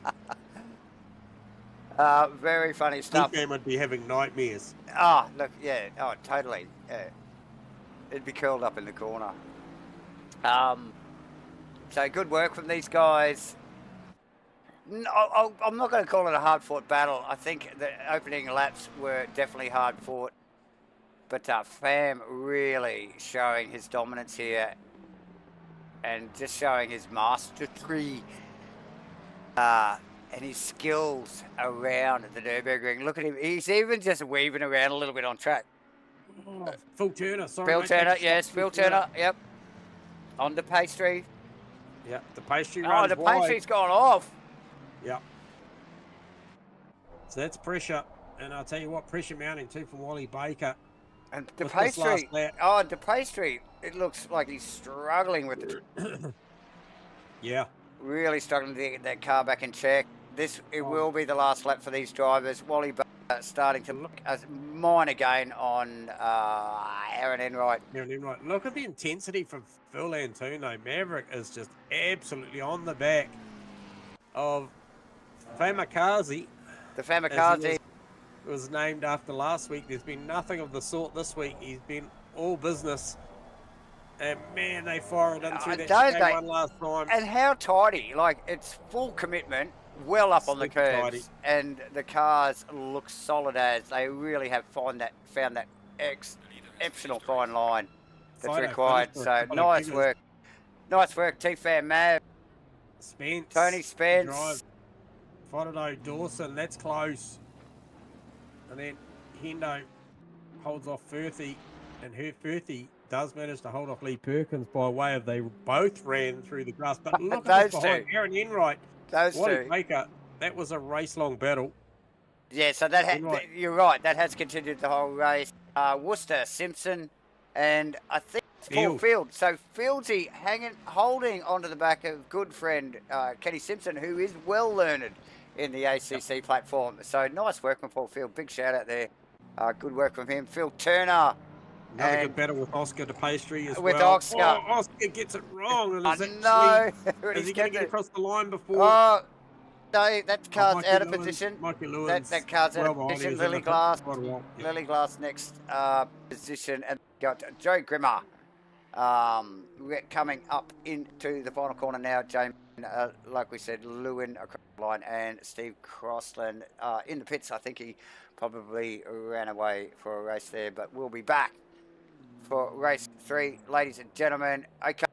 Very funny stuff. T-Fam would be having nightmares. Oh, look, yeah. Oh, totally. Yeah. It'd be curled up in the corner. So good work from these guys. No, I'm not going to call it a hard-fought battle. I think the opening laps were definitely hard-fought. But Fam really showing his dominance here and just showing his mastery and his skills around the Nurburgring. Look at him. He's even just weaving around a little bit on track. Oh, Phil Turner, sorry. Phil Turner, yes, Phil Turner, yep. On the pastry. Yep, the pastry runs the pastry's wide. gone off. Yep. So that's pressure. And I'll tell you what, pressure mounting too from Wally Baker. And the pastry, the pastry, it looks like he's struggling with the... Yeah. Really struggling to get that car back in check. It will be the last lap for these drivers. Wally Baker starting to look as mine again on Aaron Enright. Aaron Enright. Look at the intensity from Phil Antuno. Maverick is just absolutely on the back of Famakazi. The Famakazi was named after last week. There's been nothing of the sort this week. He's been all business. And man, they fired in through that one last time. And how tidy. Like, it's full commitment, well up on the curves. Tidy. And the cars look solid as. They really have found that exceptional fine line that's required. So, nice work. Nice work, T-Fam Mav. Spence. Tony Spence. Frodo Dawson, that's close. And then Hendo holds off Firthy, and Firthy does manage to hold off Lee Perkins by way of they both ran through the grass. But look at this behind Aaron Enright. Wally Baker, that was a race-long battle. Yeah, so you're right. That has continued the whole race. Worcester, Simpson, and I think it's Paul Field. Field. So Fieldsy holding onto the back of good friend Kenny Simpson, who is well learned in the ACC platform. So nice work from Paul Field. Big shout out there. Good work from him. Phil Turner. Another good battle with Oscar de Pastry as with well. Oscar. Oh, Oscar gets it wrong. And I is know. he going to get across the line before? Oh, no, that car's out of Lewins, position. Mikey Lewins. That car's out of position. Lily Glass. Lily Glass next position. And got Joe Grimmer coming up into the final corner now. James, like we said, Lewin across the line and Steve Crossland in the pits. I think he probably ran away for a race there, but we'll be back for race 3, ladies and gentlemen. Okay.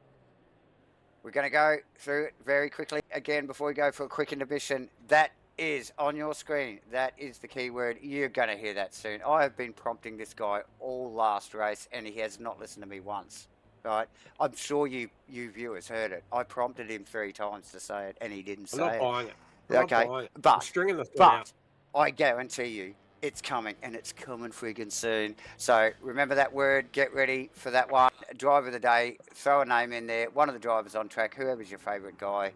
We're going to go through it very quickly again before we go for a quick intermission. That is on your screen. That is the keyword. You're going to hear that soon. I have been prompting this guy all last race, and he has not listened to me once. Right? I'm sure you viewers heard it. I prompted him 3 times to say it, and he didn't say it. I'm not buying it. Okay, but I guarantee you, it's coming, and it's coming friggin' soon. So remember that word. Get ready for that one. Driver of the day. Throw a name in there. One of the drivers on track. Whoever's your favourite guy,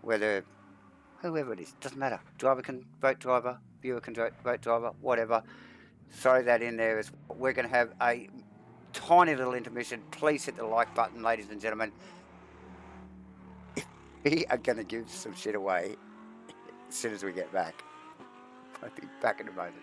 whoever it is, doesn't matter. Driver can vote driver. Viewer can vote driver. Whatever. Throw that in there. We're going to have a tiny little intermission. Please hit the like button, ladies and gentlemen. We are going to give some shit away as soon as we get back. I'll be back in a moment.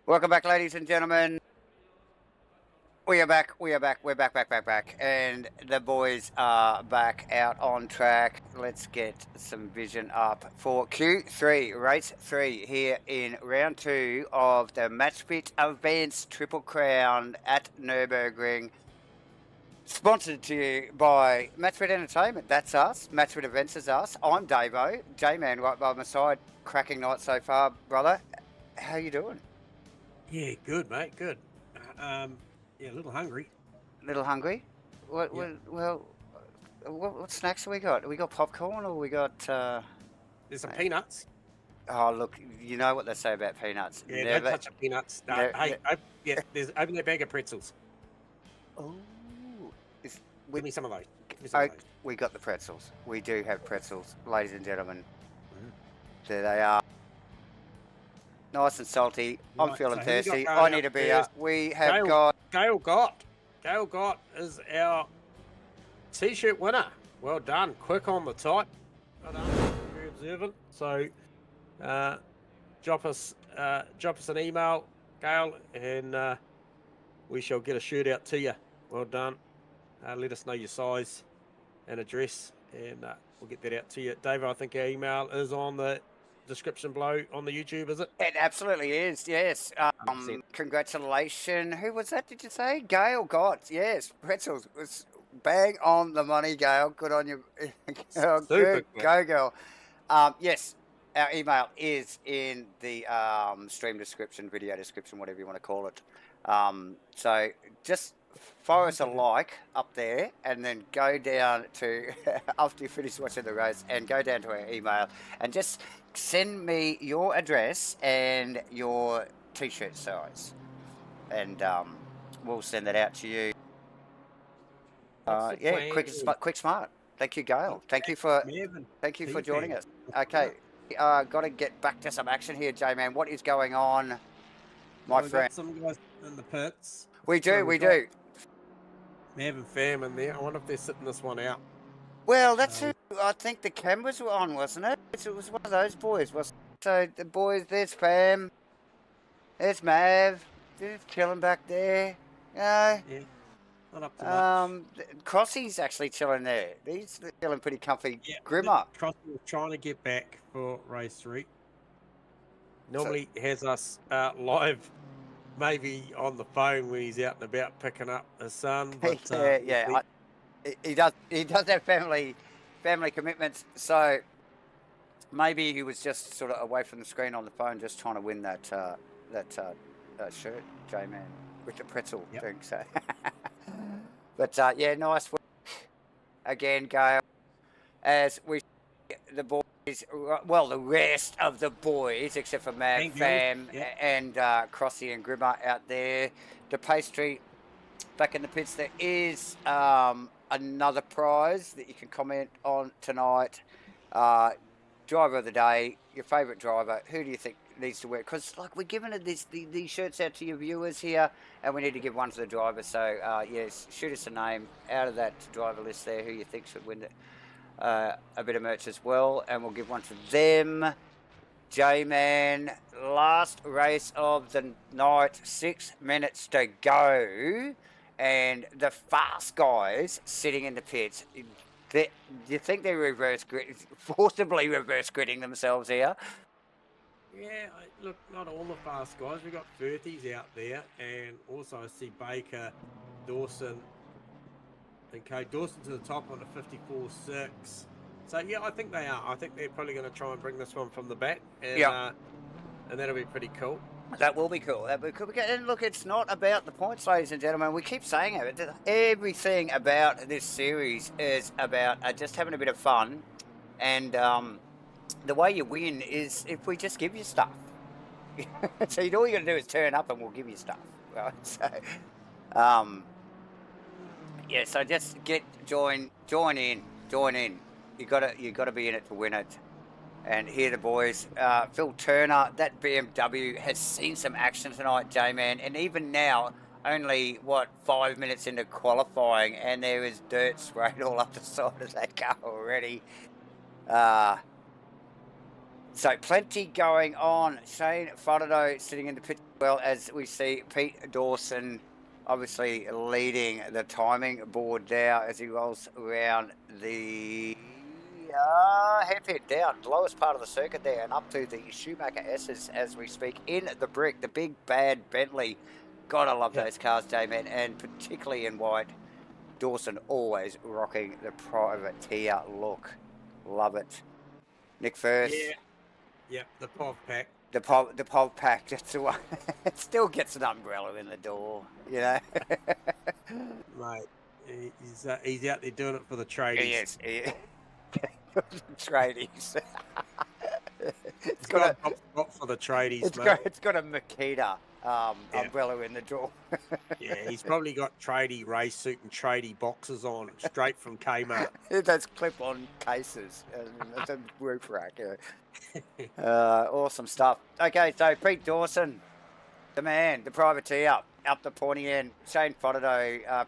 Welcome back, ladies and gentlemen. We are back. We're back. And the boys are back out on track. Let's get some vision up for Q3, race 3 here in round 2 of the Matchfit Events Triple Crown at Nurburgring. Sponsored to you by Matchfit Entertainment. That's us. Matchfit Events is us. I'm Davo. J-Man right by my side. Cracking night so far, brother. How you doing? Yeah, good, mate. Good. Yeah, a little hungry. A little hungry? What snacks have we got? We got popcorn or we got... There's some peanuts. Oh, look, you know what they say about peanuts. Yeah, don't touch the peanuts. No, there's open that bag of pretzels. Oh. Give me some of those. We got the pretzels. We do have pretzels, ladies and gentlemen. There they are. Nice and salty. Right, I'm feeling so thirsty. I need a beer. We have Gail Gott is our t-shirt winner. Well done. Quick on the type. Well done. Very observant. So drop us an email, Gail, and we shall get a shirt out to you. Well done. Let us know your size and address, and we'll get that out to you. Dave, I think our email is on the description below on the YouTube, is it? It absolutely is, yes. Congratulations. Who was that, did you say? Gail Gott, yes. Pretzels. It was bang on the money, Gail. Good on you. Good. Go, girl. Yes, our email is in the stream description, video description, whatever you want to call it. So just fire us a like up there and then go down to, after you finish watching the race, and go down to our email and just send me your address and your t-shirt size, and we'll send that out to you. Yeah, quick, smart. Thank you, Gail. Thank you for joining us. Okay, got to get back to some action here, J-Man. What is going on, my friend? Got some guys in the pits. We do. Mav and Fam in there. I wonder if they're sitting this one out. Well, that's who I think the cameras were on, wasn't it? It was one of those boys, wasn't it? So the boys, there's Fam, there's Mav, they're chilling back there. Yeah, not up to much. Crossy's actually chilling there. He's feeling pretty comfy. Yeah, Grimmer. Crossy was trying to get back for race 3. Normally has us live, maybe on the phone when he's out and about picking up his son. But, he does have family commitments, so maybe he was just sort of away from the screen on the phone, just trying to win that shirt, J-Man, with the pretzel thing. So, but yeah, nice work again, Gail. As we the boys, well, the rest of the boys except for Mav, Fam, and Crossy and Grimmer out there. The pastry back in the pits. There is another prize that you can comment on tonight. Driver of the day, your favourite driver. Who do you think needs to wear? Because like we're giving these shirts out to your viewers here, and we need to give one to the driver. So yes, shoot us a name out of that driver list there. Who you think should win a bit of merch as well, and we'll give one to them. J-Man, last race of the night, 6 minutes to go. And the fast guys sitting in the pits, do you think they're forcibly reverse gridding themselves here? Yeah, look, not all the fast guys. We've got Firthies out there, and also I see Baker, Dawson, okay, Dawson to the top on a 54.6. So yeah, I think they are. I think they're probably going to try and bring this one from the back, and that'll be pretty cool. That will be cool. That will be cool. And look, it's not about the points, ladies and gentlemen. We keep saying it. Everything about this series is about just having a bit of fun. And the way you win is if we just give you stuff. So all you got to do is turn up and we'll give you stuff. Right? So, yeah, so just join in. You got to be in it to win it. And here the boys, Phil Turner, that BMW has seen some action tonight, J-Man. And even now, only, 5 minutes into qualifying, and there is dirt sprayed all up the side of that car already. So plenty going on. Shane Fodado sitting in the pit as well, as we see Pete Dawson obviously leading the timing board now as he rolls around the hairpin down, lowest part of the circuit there, and up to the Schumacher S's as we speak in the brick, the big bad Bentley. Gotta love those cars, J-Man, and particularly in white. Dawson always rocking the privateer look. Love it. Nick Firth. Yeah. Yep, the POV pack. The POV pack, that's the one. It still gets an umbrella in the door, you know. Mate, he's out there doing it for the tradies. He is. Tradies. It's got for the tradies, mate. It's got a Makita umbrella in the door. Yeah, he's probably got tradie race suit and tradie boxes on, straight from Kmart. Those clip-on cases. It's a roof rack. Yeah. Awesome stuff. Okay, so Pete Dawson, the man, the privateer, up the pointy end. Shane Fodado